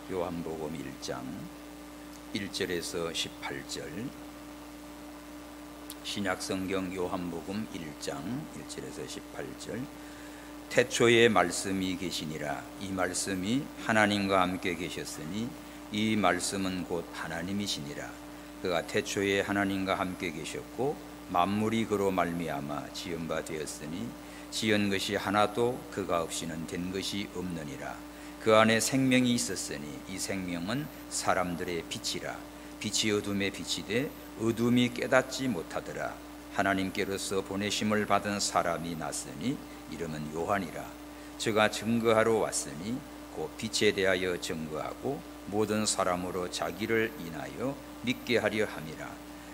요한복음 1장 1절에서 18절, 신약성경 요한복음 1장 1절에서 18절. 태초에 말씀이 계시니라. 이 말씀이 하나님과 함께 계셨으니 이 말씀은 곧 하나님이시니라. 그가 태초에 하나님과 함께 계셨고 만물이 그로 말미암아 지은 바 되었으니 지은 것이 하나도 그가 없이는 된 것이 없느니라. 그 안에 생명이 있었으니 이 생명은 사람들의 빛이라. 빛이 어둠에 비치되 어둠이 깨닫지 못하더라. 하나님께로서 보내심을 받은 사람이 났으니 이름은 요한이라. 저가 증거하러 왔으니 곧 빛에 대하여 증거하고 모든 사람으로 자기를 인하여 믿게 하려 함이라.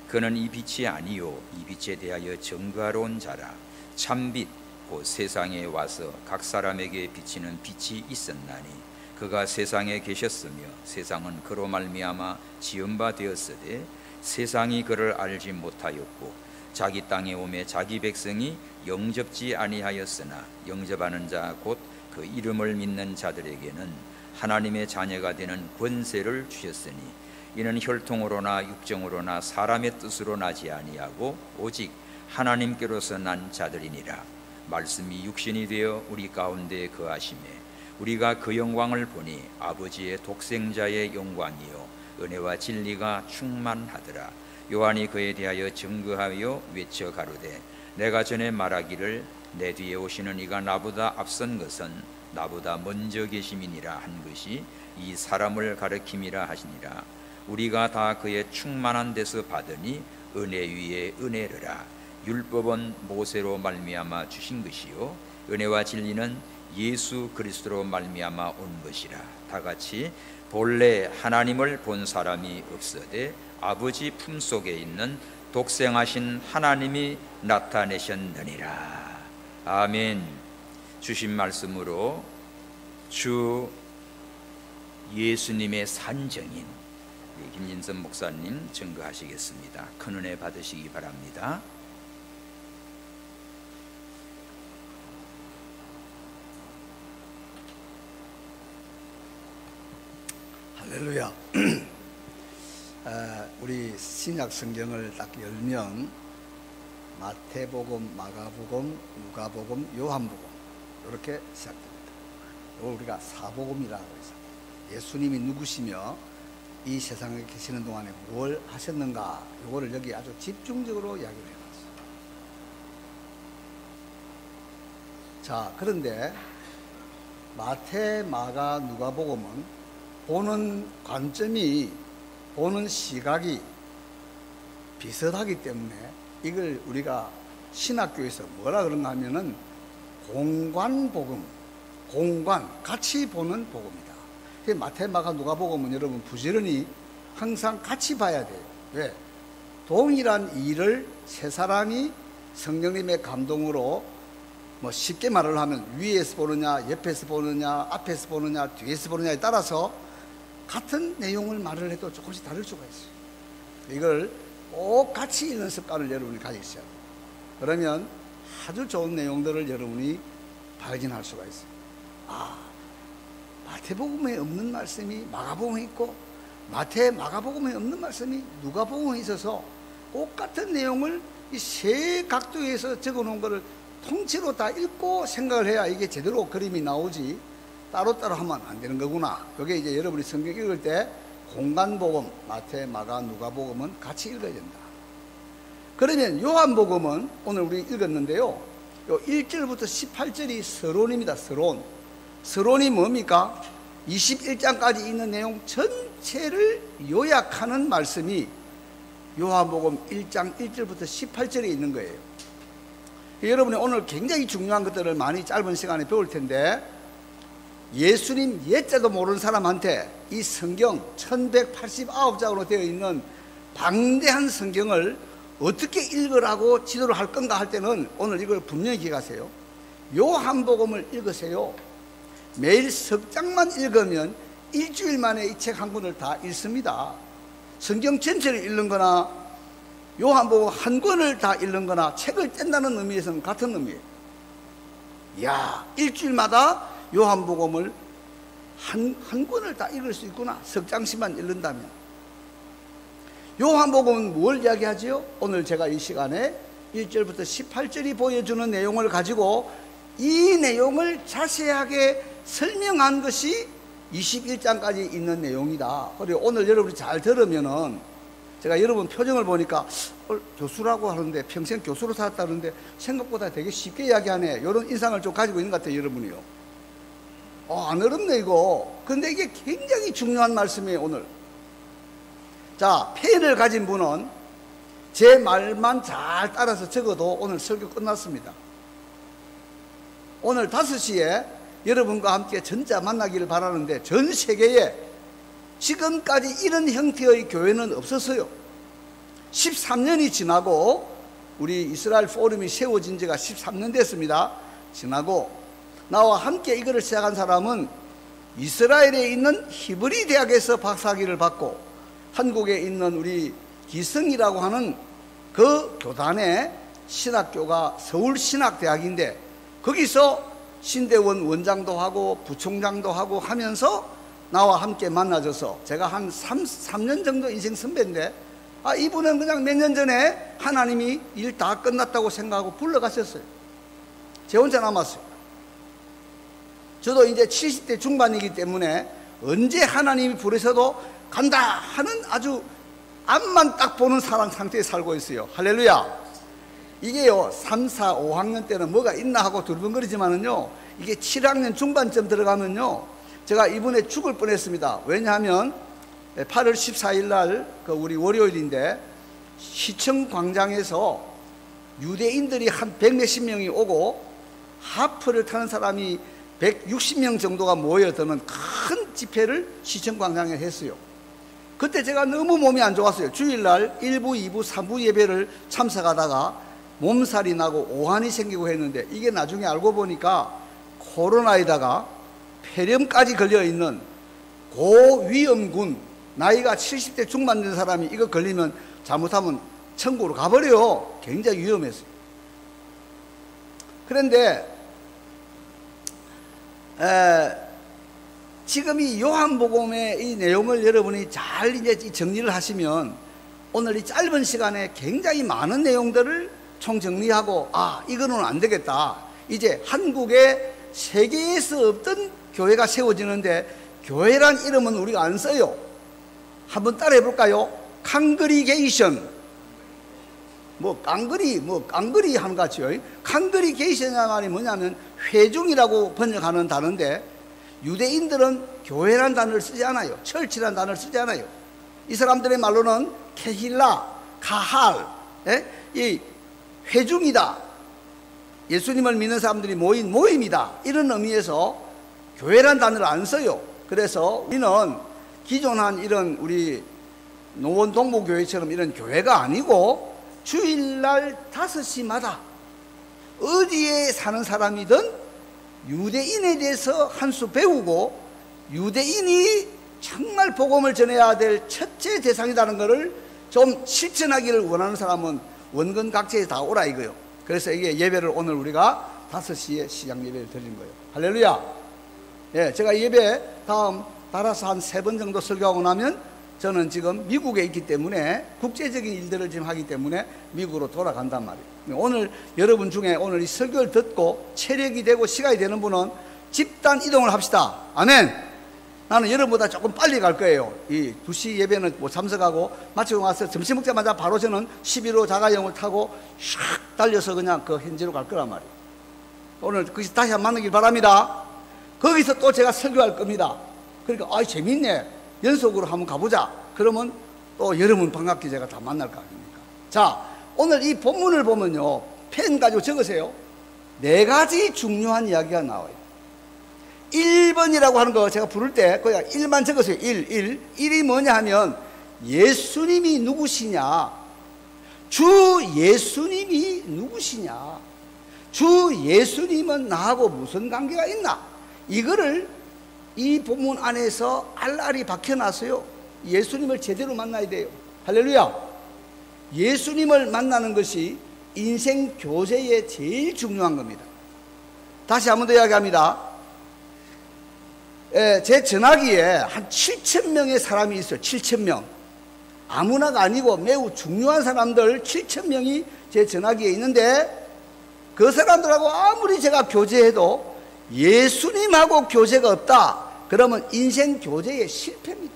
그는 이 빛이 아니요 이 빛에 대하여 증거하러 온 자라. 참빛 곧 세상에 와서 각 사람에게 비치는 빛이 있었나니 그가 세상에 계셨으며 세상은 그로 말미암아 지은 바 되었으되 세상이 그를 알지 못하였고 자기 땅에 오매 자기 백성이 영접지 아니하였으나 영접하는 자 곧 그 이름을 믿는 자들에게는 하나님의 자녀가 되는 권세를 주셨으니 이는 혈통으로나 육정으로나 사람의 뜻으로 나지 아니하고 오직 하나님께로서 난 자들이니라. 말씀이 육신이 되어 우리 가운데 거하심에 우리가 그 영광을 보니 아버지의 독생자의 영광이요 은혜와 진리가 충만하더라. 요한이 그에 대하여 증거하여 외쳐 가로되 내가 전에 말하기를 내 뒤에 오시는 이가 나보다 앞선 것은 나보다 먼저 계심이니라 한 것이 이 사람을 가리킴이라 하시니라. 우리가 다 그의 충만한 데서 받으니 은혜 위에 은혜르라. 율법은 모세로 말미암아 주신 것이요 은혜와 진리는 예수 그리스도로 말미암아 온 것이라. 다같이 본래 하나님을 본 사람이 없으되 아버지 품속에 있는 독생하신 하나님이 나타내셨느니라. 아멘. 주신 말씀으로 주 예수님의 산정인 김진선 목사님 증거하시겠습니다. 큰 은혜 받으시기 바랍니다. 할렐루야. 우리 신약 성경을 딱 열면 마태복음, 마가복음, 누가복음, 요한복음 이렇게 시작됩니다. 이걸 우리가 사복음이라고 해서 예수님이 누구시며 이 세상에 계시는 동안에 뭘 하셨는가, 이거를 여기 아주 집중적으로 이야기를 해놨어요. 자, 그런데 마태, 마가, 누가복음은 보는 관점이, 보는 시각이 비슷하기 때문에 이걸 우리가 신학교에서 뭐라 그런가 하면은 공관복음, 공관, 같이 보는 복음이다. 마태, 마가, 누가복음은 여러분 부지런히 항상 같이 봐야 돼요. 왜? 동일한 일을 세 사람이 성령님의 감동으로, 뭐 쉽게 말을 하면 위에서 보느냐, 옆에서 보느냐, 앞에서 보느냐, 뒤에서 보느냐에 따라서 같은 내용을 말을 해도 조금씩 다를 수가 있어요. 이걸 꼭 같이 읽는 습관을 여러분이 가지셔야 돼요. 그러면 아주 좋은 내용들을 여러분이 발견할 수가 있어요. 아, 마태복음에 없는 말씀이 마가복음에 있고 마태, 마가복음에 없는 말씀이 누가복음에 있어서 똑같은 내용을 이 세 각도에서 적어놓은 것을 통째로 다 읽고 생각을 해야 이게 제대로 그림이 나오지 따로따로 하면 안 되는 거구나. 이게 이제 여러분이 성경 읽을 때 공간복음, 마태, 마가, 누가복음은 같이 읽어야 된다. 그러면 요한복음은 오늘 우리 읽었는데요, 요 1절부터 18절이 서론입니다. 서론이 뭡니까? 21장까지 있는 내용 전체를 요약하는 말씀이 요한복음 1장 1절부터 18절에 있는 거예요. 여러분이 오늘 굉장히 중요한 것들을 많이 짧은 시간에 배울 텐데, 예수님 옛자도 모르는 사람한테 이 성경 1189장으로 되어 있는 방대한 성경을 어떻게 읽으라고 지도를 할 건가 할 때는 오늘 이걸 분명히 기억하세요. 요한복음을 읽으세요. 매일 석 장만 읽으면 일주일 만에 이 책 한 권을 다 읽습니다. 성경 전체를 읽는 거나 요한복음 한 권을 다 읽는 거나 책을 뗀다는 의미에서는 같은 의미예요. 이야, 일주일마다 요한복음을 한 권을 다 읽을 수 있구나. 석 장씩만 읽는다면. 요한복음은 뭘 이야기하지요? 오늘 제가 이 시간에 1절부터 18절이 보여주는 내용을 가지고 이 내용을 자세하게 설명한 것이 21장까지 있는 내용이다. 그리고 오늘 여러분이 잘 들으면은, 제가 여러분 표정을 보니까 교수라고 하는데 평생 교수로 살았다는데 생각보다 되게 쉽게 이야기하네, 이런 인상을 좀 가지고 있는 것 같아요, 여러분이요. 안 어렵네 이거. 근데 이게 굉장히 중요한 말씀이에요, 오늘. 자, 펜을 가진 분은 제 말만 잘 따라서 적어도 오늘 설교 끝났습니다. 오늘 5시에 여러분과 함께 전자 만나기를 바라는데, 전 세계에 지금까지 이런 형태의 교회는 없었어요. 13년이 지나고, 우리 이스라엘 포럼이 세워진 지가 13년 됐습니다. 지나고 나와 함께 이거를 시작한 사람은 이스라엘에 있는 히브리 대학에서 박사학위를 받고 한국에 있는 우리 기성이라고 하는 그 교단의 신학교가 서울신학대학인데, 거기서 신대원 원장도 하고 부총장도 하고 하면서 나와 함께 만나줘서, 제가 한 3년 정도 인생 선배인데, 이분은 그냥 몇 년 전에 하나님이 일 다 끝났다고 생각하고 불러가셨어요. 제 혼자 남았어요. 저도 이제 70대 중반이기 때문에 언제 하나님이 부르셔도 간다 하는 아주 앞만 딱 보는 사람 상태에 살고 있어요. 할렐루야. 이게요, 3, 4, 5학년 때는 뭐가 있나 하고 두리번거리지만은요, 이게 7학년 중반쯤 들어가면요, 제가 이번에 죽을 뻔했습니다. 왜냐하면 8월 14일 날, 우리 월요일인데, 시청 광장에서 유대인들이 한 100몇십 명이 오고 하프를 타는 사람이 160명 정도가 모여드는 큰 집회를 시청 광장에 했어요. 그때 제가 너무 몸이 안 좋았어요. 주일날 1부, 2부, 3부 예배를 참석하다가 몸살이 나고 오한이 생기고 했는데, 이게 나중에 알고 보니까 코로나에다가 폐렴까지 걸려있는 고위험군, 나이가 70대 중반 된 사람이 이거 걸리면 잘못하면 천국으로 가버려요. 굉장히 위험했어요. 그런데 지금 이 요한복음의 이 내용을 여러분이 잘 이제 정리를 하시면, 오늘 이 짧은 시간에 굉장히 많은 내용들을 총정리하고, 이거는 안 되겠다. 이제 한국에 세계에서 없던 교회가 세워지는데, 교회란 이름은 우리가 안 써요. 한번 따라해 볼까요? 캉그리게이션. 깡그리 하는 것 같죠. 캉그리게이션이라는 말이 뭐냐면 회중이라고 번역하는 단어인데, 유대인들은 교회란 단어를 쓰지 않아요. 철치란 단어를 쓰지 않아요. 이 사람들의 말로는 케힐라, 가할, 이 회중이다, 예수님을 믿는 사람들이 모인 모임이다, 이런 의미에서 교회란 단어를 안 써요. 그래서 우리는 기존 한 이런 우리 노원 동부교회처럼 이런 교회가 아니고, 주일날 5시마다 어디에 사는 사람이든 유대인에 대해서 한 수 배우고, 유대인이 정말 복음을 전해야 될 첫째 대상이라는 것을 좀 실천하기를 원하는 사람은 원근각지에 다 오라 이거요. 그래서 이게 예배를 오늘 우리가 5시에 시작 예배를 드린 거예요. 할렐루야. 예, 제가 예배 다음 달아서 한 3번 정도 설교하고 나면, 저는 지금 미국에 있기 때문에 국제적인 일들을 지금 하기 때문에 미국으로 돌아간단 말이에요. 오늘 여러분 중에 오늘 이 설교를 듣고 체력이 되고 시간이 되는 분은 집단 이동을 합시다. 아멘. 나는 여러분보다 조금 빨리 갈 거예요. 이 2시 예배는 뭐 참석하고 마치고 나서 점심 먹자마자 바로 저는 11호 자가용을 타고 샥 달려서 그냥 그 현지로 갈 거란 말이에요. 오늘 거기서 다시 한번 만나길 바랍니다. 거기서 또 제가 설교할 겁니다. 그러니까 재밌네, 연속으로 한번 가보자. 그러면 또 여러분 반갑게 제가 다 만날 거 아닙니까? 자, 오늘 이 본문을 보면요, 펜 가지고 적으세요. 4가지 중요한 이야기가 나와요. 1번이라고 하는 거 제가 부를 때 그냥 1만 적으세요. 1이 뭐냐 하면, 예수님이 누구시냐, 주 예수님이 누구시냐, 주 예수님은 나하고 무슨 관계가 있나, 이거를 이 본문 안에서 알알이 박혀놨어요. 예수님을 제대로 만나야 돼요. 할렐루야. 예수님을 만나는 것이 인생 교제에 제일 중요한 겁니다. 다시 한 번 더 이야기합니다. 제 전화기에 한 7,000명의 사람이 있어요. 7,000명. 아무나가 아니고 매우 중요한 사람들 7,000명이 제 전화기에 있는데, 그 사람들하고 아무리 제가 교제해도 예수님하고 교제가 없다 그러면 인생 교제의 실패입니다.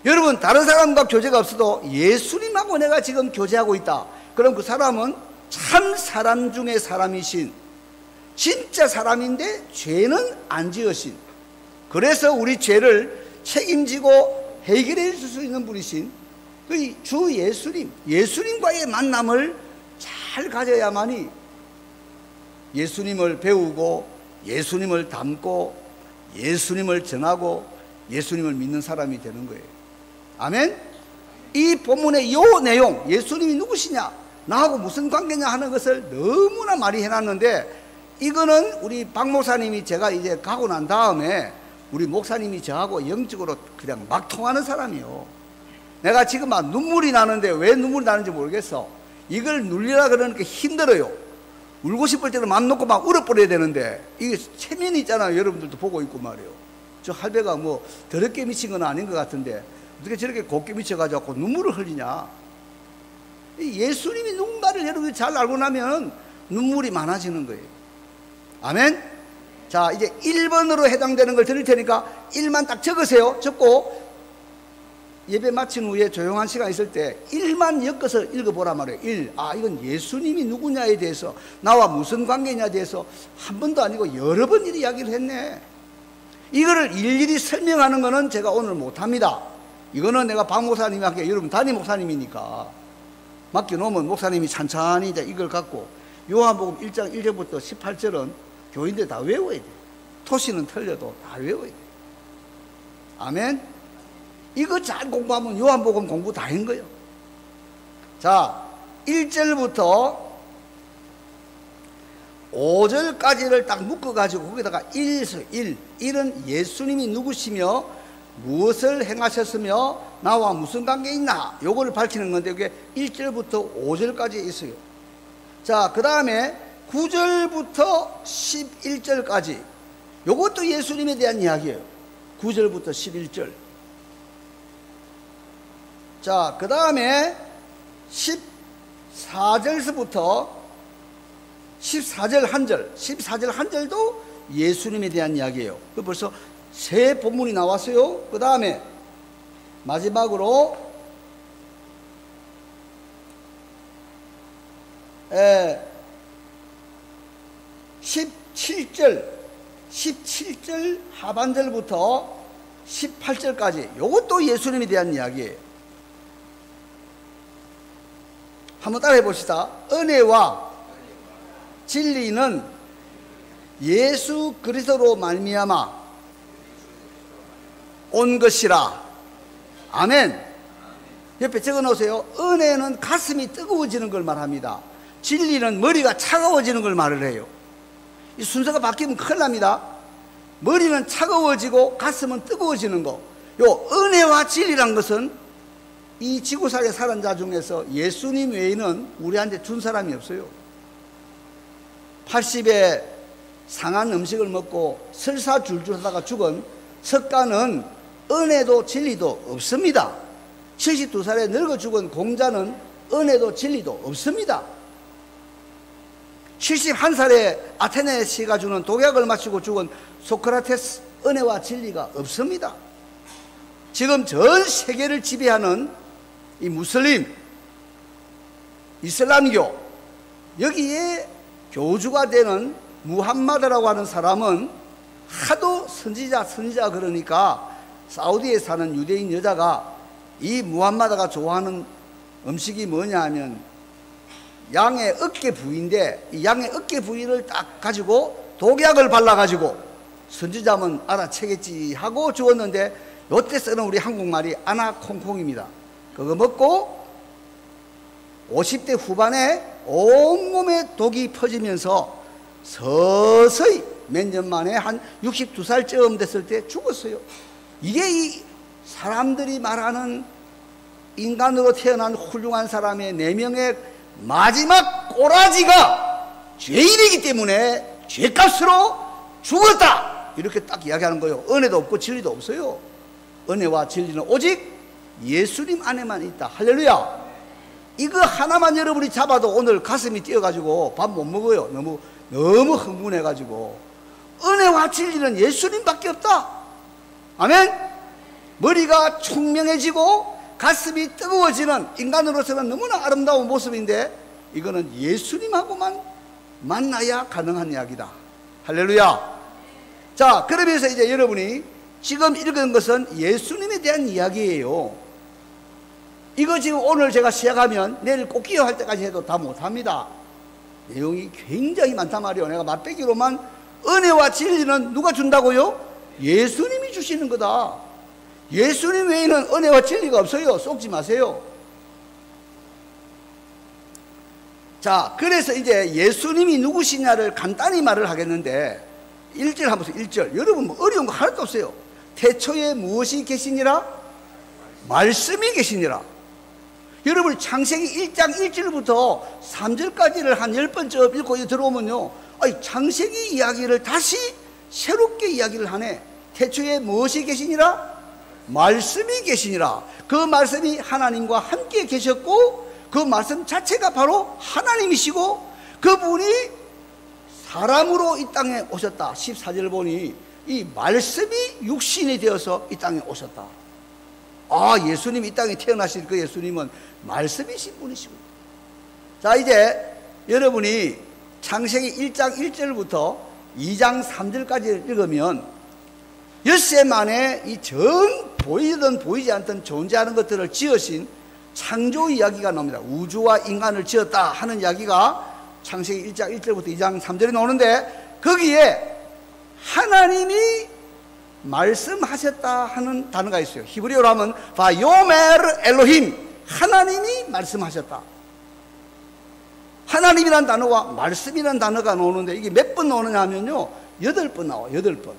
여러분, 다른 사람과 교제가 없어도 예수님하고 내가 지금 교제하고 있다 그럼 그 사람은 참 사람 중에 사람이신, 진짜 사람인데 죄는 안 지으신, 그래서 우리 죄를 책임지고 해결해 줄 수 있는 분이신 그 주 예수님, 예수님과의 만남을 잘 가져야만이 예수님을 배우고 예수님을 닮고 예수님을 전하고 예수님을 믿는 사람이 되는 거예요. 아멘? 이 본문의 이 내용, 예수님이 누구시냐, 나하고 무슨 관계냐 하는 것을 너무나 많이 해놨는데, 이거는 우리 박 목사님이 제가 이제 가고 난 다음에 우리 목사님이 저하고 영적으로 그냥 막 통하는 사람이요. 내가 지금 막 눈물이 나는데 왜 눈물이 나는지 모르겠어. 이걸 눌리라 그러니까 힘들어요. 울고 싶을 때는 맘 놓고 막 울어버려야 되는데, 이게 체면이 있잖아요. 여러분들도 보고 있고 말이에요. 저 할배가 뭐 더럽게 미친 건 아닌 것 같은데 어떻게 저렇게 곱게 미쳐가지고 눈물을 흘리냐. 예수님이 누군가를 여러분이 잘 알고 나면 눈물이 많아지는 거예요. 아멘? 자, 이제 1번으로 해당되는 걸 드릴 테니까 1만 딱 적으세요. 적고 예배 마친 후에 조용한 시간 있을 때 1만 엮어서 읽어보란 말이에요. 1. 아, 이건 예수님이 누구냐에 대해서, 나와 무슨 관계냐에 대해서 한 번도 아니고 여러 번 이야기를 했네. 이거를 일일이 설명하는 거는 제가 오늘 못합니다. 이거는 내가 박 목사님이 할게요. 여러분 담임 목사님이니까 맡겨놓으면 목사님이 찬찬히 이제 이걸 갖고 요한복음 1장 1절부터 18절은 교인들 다 외워야 돼. 토시는 틀려도 다 외워야 돼. 아멘? 이거 잘 공부하면 요한복음 공부 다 한 거예요. 자, 1절부터 5절까지를 딱 묶어가지고 거기다가 1은 예수님이 누구시며 무엇을 행하셨으며 나와 무슨 관계 있나, 요거를 밝히는 건데 그게 1절부터 5절까지 있어요. 자, 그 다음에 9절부터 11절까지 요것도 예수님에 대한 이야기예요. 9절부터 11절. 자, 그 다음에 14절서부터 14절 한 절, 14절 한 절도 예수님에 대한 이야기예요. 그 벌써 세 본문이 나왔어요. 그 다음에 마지막으로 17절 하반절부터 18절까지 요것도 예수님에 대한 이야기예요. 한번 따라해 봅시다. 은혜와 진리는 예수 그리스도로 말미암아 온 것이라. 아멘. 옆에 적어 놓으세요. 은혜는 가슴이 뜨거워지는 걸 말합니다. 진리는 머리가 차가워지는 걸 말을 해요. 이 순서가 바뀌면 큰일 납니다. 머리는 차가워지고 가슴은 뜨거워지는 거. 요 은혜와 진리란 것은 이 지구상에 사는 자 중에서 예수님 외에는 우리한테 준 사람이 없어요. 80에 상한 음식을 먹고 설사 줄줄 하다가 죽은 석가는 은혜도 진리도 없습니다. 72살에 늙어 죽은 공자는 은혜도 진리도 없습니다. 71살에 아테네시가 주는 독약을 마시고 죽은 소크라테스, 은혜와 진리가 없습니다. 지금 전 세계를 지배하는 이 무슬림, 이슬람교, 여기에 교주가 되는 무함마드라고 하는 사람은 하도 선지자 그러니까 사우디에 사는 유대인 여자가 이 무함마드가 좋아하는 음식이 뭐냐 하면 양의 어깨 부위인데 이 양의 어깨 부위를 딱 가지고 독약을 발라가지고 선지자면 알아채겠지 하고 주었는데, 요때 쓰는 우리 한국말이 아나콩콩입니다. 그거 먹고 50대 후반에 온몸에 독이 퍼지면서 서서히 몇 년 만에 한 62살쯤 됐을 때 죽었어요. 이게 이 사람들이 말하는 인간으로 태어난 훌륭한 사람의 4명의 마지막 꼬라지가 죄인이기 때문에 죄값으로 죽었다. 이렇게 딱 이야기하는 거예요. 은혜도 없고 진리도 없어요. 은혜와 진리는 오직 예수님 안에만 있다. 할렐루야. 이거 하나만 여러분이 잡아도 오늘 가슴이 뛰어가지고 밥 못 먹어요. 너무 흥분해가지고. 은혜와 진리는 예수님밖에 없다. 아멘. 머리가 총명해지고 가슴이 뜨거워지는 인간으로서는 너무나 아름다운 모습인데 이거는 예수님하고만 만나야 가능한 이야기다. 할렐루야. 자, 그러면서 이제 여러분이 지금 읽은 것은 예수님에 대한 이야기예요. 이거 지금 오늘 제가 시작하면 내일 꼭 기억할 때까지 해도 다 못합니다. 내용이 굉장히 많단 말이에요. 내가 맛배기로만 은혜와 진리는 누가 준다고요? 예수님이 주시는 거다. 예수님 외에는 은혜와 진리가 없어요. 속지 마세요. 자, 그래서 이제 예수님이 누구시냐를 간단히 말을 하겠는데 1절 한번 보세요. 1절. 여러분 뭐 어려운 거 하나도 없어요. 태초에 무엇이 계시니라? 말씀이 계시니라. 여러분 창세기 1장 1절부터 3절까지를 한 10번쯤 읽고 들어오면요, 아니, 창세기 이야기를 다시 새롭게 이야기를 하네. 태초에 무엇이 계시니라? 말씀이 계시니라. 그 말씀이 하나님과 함께 계셨고 그 말씀 자체가 바로 하나님이시고 그분이 사람으로 이 땅에 오셨다. 14절 보니 이 말씀이 육신이 되어서 이 땅에 오셨다. 아, 예수님이 이 땅에 태어나신 그 예수님은 말씀이신 분이시고. 자, 이제 여러분이 창세기 1장 1절부터 2장 3절까지 읽으면 엿새 만에 이 전 보이든 보이지 않든 존재하는 것들을 지으신 창조 이야기가 나옵니다. 우주와 인간을 지었다 하는 이야기가 창세기 1장 1절부터 2장 3절에 나오는데 거기에 하나님이 말씀하셨다 하는 단어가 있어요. 히브리어로 하면 바요메르 엘로힘, 하나님이 말씀하셨다. 하나님이란 단어와 말씀이란 단어가 나오는데 이게 몇 번 나오느냐 하면요 8번 나와요. 8번.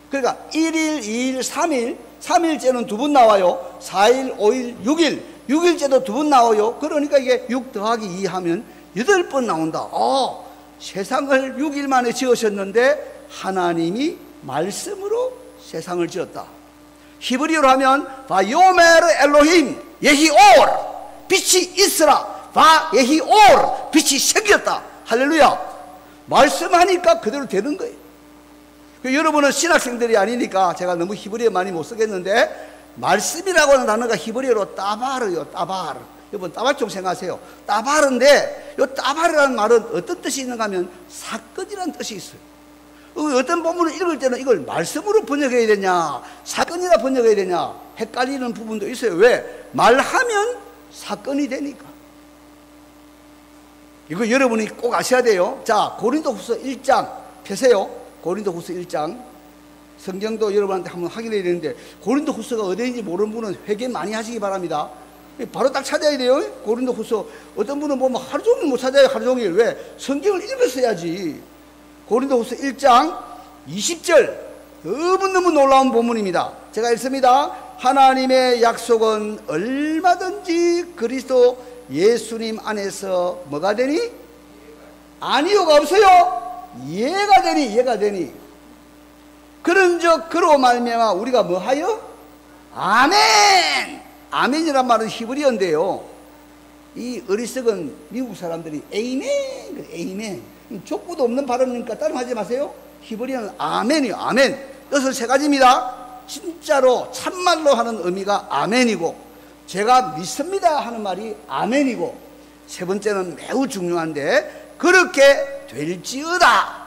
그러니까 1일, 2일, 3일 3일째는 2번 나와요. 4일, 5일, 6일 6일째도 2번 나와요. 그러니까 이게 6 더하기 2 하면 8번 나온다. 세상을 6일 만에 지으셨는데 하나님이 말씀으로 세상을 지었다. 히브리어로 하면 바요메르 엘로힘 예히올, 빛이 있으라. 바 예히올, 빛이 생겼다. 할렐루야. 말씀하니까 그대로 되는 거예요. 여러분은 신학생들이 아니니까 제가 너무 히브리어 많이 못 쓰겠는데 말씀이라고 하는 단어가 히브리어로 따바르요. 따바르. 여러분 따발총 생각하세요. 따바르인데 이 따바르라는 말은 어떤 뜻이 있는가 하면 사건이라는 뜻이 있어요. 어떤 본문을 읽을 때는 이걸 말씀으로 번역해야 되냐 사건이라 번역해야 되냐 헷갈리는 부분도 있어요. 왜? 말하면 사건이 되니까. 이거 여러분이 꼭 아셔야 돼요. 자, 고린도후서 1장 펴세요. 고린도후서 1장. 성경도 여러분한테 한번 확인해야 되는데 고린도후서가 어디인지 모르는 분은 회개 많이 하시기 바랍니다. 바로 딱 찾아야 돼요. 고린도후서. 어떤 분은 보면 하루 종일 못 찾아요. 하루 종일. 왜? 성경을 읽었어야지. 고린도후서 1장 20절 너무너무 놀라운 본문입니다. 제가 읽습니다. 하나님의 약속은 얼마든지 그리스도 예수님 안에서 뭐가 되니? 아니요가 없어요. 예가 되니. 그런즉 그로 말미암아 우리가 뭐하여? 아멘. 아멘이란 말은 히브리어인데요. 이 어리석은 미국 사람들이 에이멘. 족구도 없는 발음이니까 따름하지 마세요. 히브리어는 아멘이요. 아멘. 뜻은 세 가지입니다. 진짜로 참말로 하는 의미가 아멘이고 제가 믿습니다 하는 말이 아멘이고 세 번째는 매우 중요한데 그렇게 될지어다.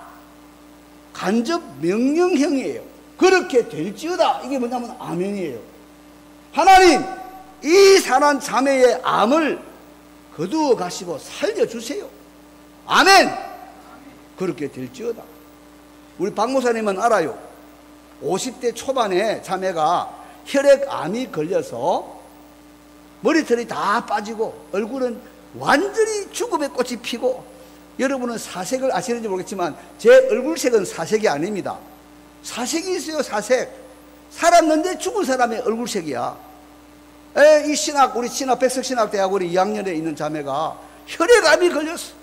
간접 명령형이에요. 그렇게 될지어다. 이게 뭐냐면 아멘이에요. 하나님 이 사람 자매의 암을 거두어 가시고 살려주세요. 아멘. 그렇게 될지어다. 우리 박 목사님은 알아요. 50대 초반에 자매가 혈액암이 걸려서 머리털이 다 빠지고 얼굴은 완전히 죽음의 꽃이 피고 여러분은 사색을 아시는지 모르겠지만 제 얼굴색은 사색이 아닙니다. 사색이 있어요. 사색. 살았는데 죽은 사람의 얼굴색이야. 이 신학, 우리 백석신학대학 우리 2학년에 있는 자매가 혈액암이 걸렸어.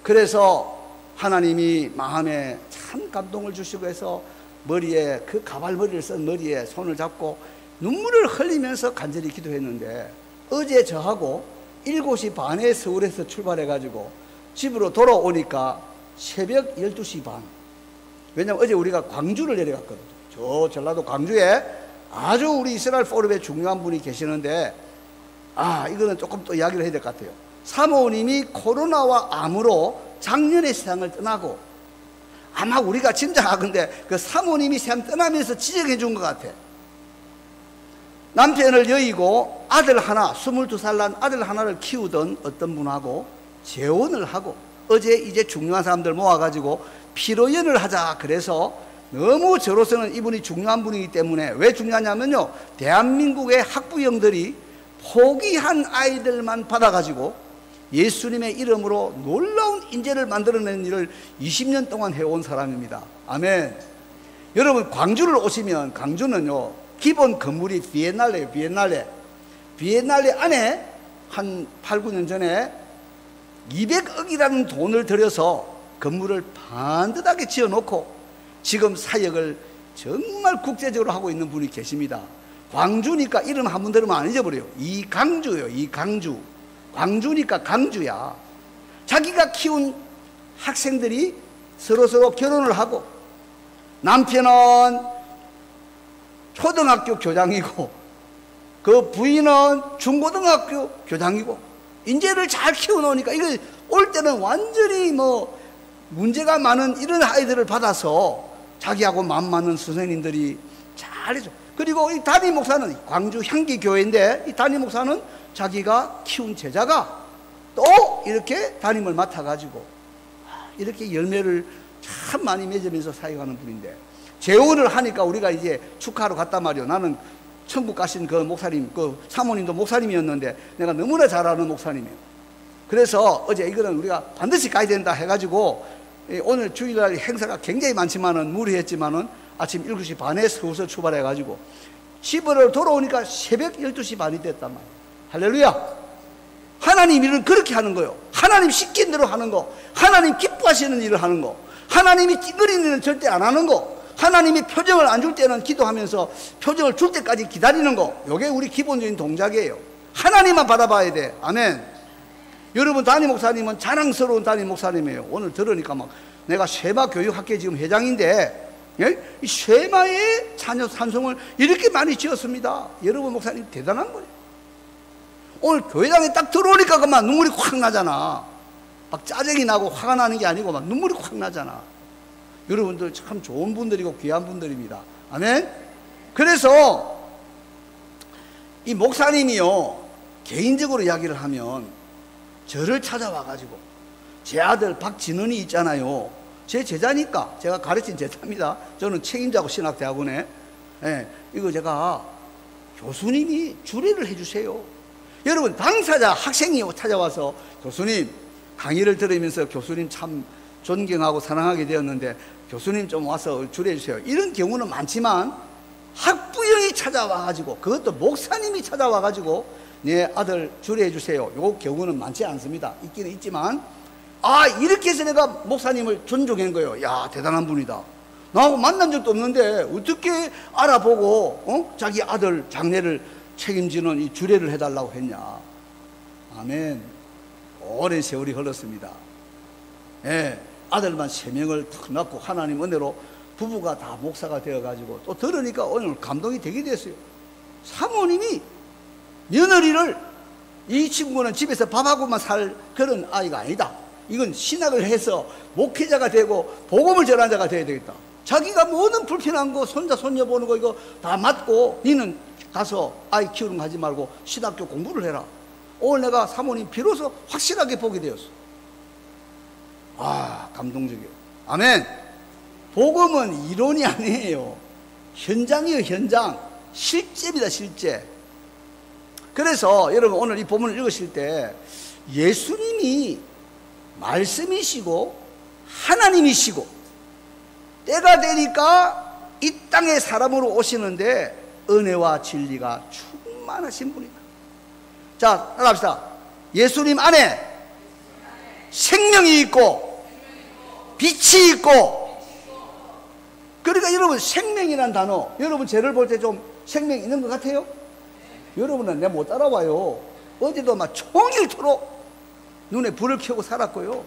그래서 하나님이 마음에 참 참 감동을 주시고 해서 머리에 그 가발머리를 쓴 머리에 손을 잡고 눈물을 흘리면서 간절히 기도했는데, 어제 저하고 7시 반에 서울에서 출발해가지고 집으로 돌아오니까 새벽 12시 반. 왜냐면 어제 우리가 광주를 내려갔거든요. 저 전라도 광주에 아주 우리 이스라엘 포럼에 중요한 분이 계시는데, 이거는 조금 또 이야기를 해야 될 것 같아요. 사모님이 코로나와 암으로 작년에 세상을 떠나고, 아마 우리가 짐작하건대 그 사모님이 세상 떠나면서 지적해 준 것 같아. 남편을 여의고 아들 하나, 22살 난 아들 하나를 키우던 어떤 분하고 재혼을 하고, 어제 이제 중요한 사람들 모아가지고 피로연을 하자 그래서, 너무 저로서는 이분이 중요한 분이기 때문에, 왜 중요하냐면요, 대한민국의 학부형들이 포기한 아이들만 받아가지고 예수님의 이름으로 놀라운 인재를 만들어낸 일을 20년 동안 해온 사람입니다. 아멘. 여러분, 광주를 오시면, 광주는요 기본 건물이 비엔날레예요. 비엔날레 안에 한 8, 9년 전에 200억이라는 돈을 들여서 건물을 반듯하게 지어놓고 지금 사역을 정말 국제적으로 하고 있는 분이 계십니다. 광주니까 이름 한 번 들으면 안 잊어버려요. 이강주예요. 이강주. 광주니까 강주야. 자기가 키운 학생들이 서로 결혼을 하고, 남편은 초등학교 교장이고 그 부인은 중고등학교 교장이고, 인재를 잘 키워놓으니까 이거 올 때는 완전히 뭐 문제가 많은 이런 아이들을 받아서 자기하고 맘 맞는 선생님들이 잘해줘. 그리고 이 담임 목사는 광주 향기교회인데, 이 담임 목사는 자기가 키운 제자가 또 이렇게 담임을 맡아가지고 이렇게 열매를 참 많이 맺으면서 사역하는 분인데, 재혼을 하니까 우리가 이제 축하하러 갔단 말이에요. 나는 천국 가신 그 목사님, 그 사모님도 목사님이었는데 내가 너무나 잘 아는 목사님이에요. 그래서 어제 이거는 우리가 반드시 가야 된다 해가지고, 오늘 주일날 행사가 굉장히 많지만은 무리했지만은 아침 7시 반에 서울서 출발해가지고 집으로 돌아오니까 새벽 12시 반이 됐단 말이에요. 할렐루야. 하나님 일은 그렇게 하는 거예요. 하나님 시킨 대로 하는 거, 하나님 기뻐하시는 일을 하는 거, 하나님이 찡그리는 일은 절대 안 하는 거, 하나님이 표정을 안 줄 때는 기도하면서 표정을 줄 때까지 기다리는 거, 이게 우리 기본적인 동작이에요. 하나님만 바라봐야 돼. 아멘. 여러분, 담임 목사님은 자랑스러운 담임 목사님이에요. 오늘 들으니까 막, 내가 쉐마 교육학회 지금 회장인데, 예? 이 쉐마의 자녀 산송을 이렇게 많이 지었습니다. 여러분, 목사님 대단한 거예요. 오늘 교회당에 딱 들어오니까 그만 눈물이 확 나잖아. 막 짜증이 나고 화가 나는 게 아니고 막 눈물이 확 나잖아. 여러분들 참 좋은 분들이고 귀한 분들입니다. 아멘. 그래서 이 목사님이요, 개인적으로 이야기를 하면 저를 찾아와가지고, 제 아들 박진은이 있잖아요. 제 제자니까, 제가 가르친 제자입니다. 저는 책임자고 신학대학원에. 이거 제가 교수님이 주례를 해주세요. 여러분, 당사자 학생이 찾아와서, 교수님 강의를 들으면서 교수님 참 존경하고 사랑하게 되었는데 교수님 좀 와서 주례해 주세요. 이런 경우는 많지만, 학부형이 찾아와가지고, 그것도 목사님이 찾아와가지고 내 아들 주례해 주세요, 요 경우는 많지 않습니다. 있기는 있지만, 이렇게 해서 내가 목사님을 존중한 거예요. 야, 대단한 분이다. 나하고 만난 적도 없는데 어떻게 알아보고 자기 아들 장례를 책임지는 이 주례를 해달라고 했냐. 아멘. 오랜 세월이 흘렀습니다. 아들만 3명을 탁 낳고 하나님 은혜로 부부가 다 목사가 되어가지고, 또 들으니까 오늘 감동이 되게 됐어요. 사모님이 며느리를, 이 친구는 집에서 밥하고만 살 그런 아이가 아니다, 이건 신학을 해서 목회자가 되고 복음을 전하는 자가 되어야 되겠다. 자기가 모든 불편한 거, 손자 손녀 보는 거 이거 다 맡고, 니는 가서 아이 키우는 거 하지 말고 신학교 공부를 해라. 오늘 내가 사모님 비로소 확실하게 보게 되었어. 감동적이에요. 아멘. 복음은 이론이 아니에요. 현장이에요. 현장. 실제입니다. 실제. 그래서 여러분, 오늘 이 본문을 읽으실 때 예수님이 말씀이시고 하나님이시고, 때가 되니까 이 땅에 사람으로 오시는데 은혜와 진리가 충만하신 분이다. 자, 따라합시다. 예수님 안에 생명이 있고 빛이 있고 그러니까 여러분, 생명이라는 단어, 여러분 쟤를 볼 때 좀 생명 있는 것 같아요? 여러분은 내가 못 따라와요. 어제도 막 종일토록 눈에 불을 켜고 살았고요.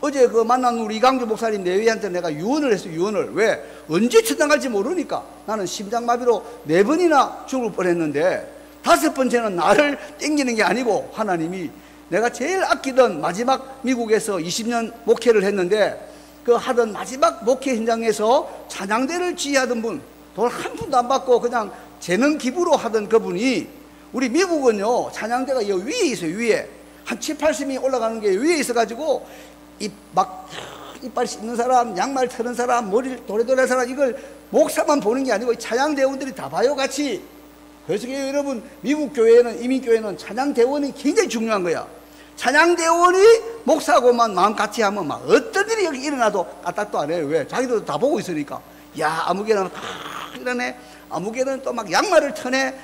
어제 그 만난 우리 이강주 목사님 내외한테 내가 유언을 했어요. 유언을. 왜? 언제 천당 갈지 모르니까. 나는 심장마비로 4번이나 죽을 뻔했는데 5번째는 나를 땡기는 게 아니고 하나님이, 내가 제일 아끼던 마지막 미국에서 20년 목회를 했는데 그 하던 마지막 목회 현장에서 찬양대를 지휘하던 분, 돈 한 푼도 안 받고 그냥 재능 기부로 하던 그분이, 우리 미국은요 찬양대가 여 위에 있어요. 위에 한 7, 80명이 올라가는 게 위에 있어가지고 이빨 씹는 사람, 양말 트는 사람, 머리를 도래도래 할 사람, 이걸 목사만 보는 게 아니고 찬양대원들이 다 봐요, 같이. 그래서 여러분, 미국 교회는, 이민교회는 찬양대원이 굉장히 중요한 거야. 찬양대원이 목사하고만 마음 같이 하면 막 어떤 일이 여기 일어나도 까딱도 안 해요. 왜? 자기들도 다 보고 있으니까. 야, 아무개는 막 이러네, 아무개는 또 막 양말을 터네,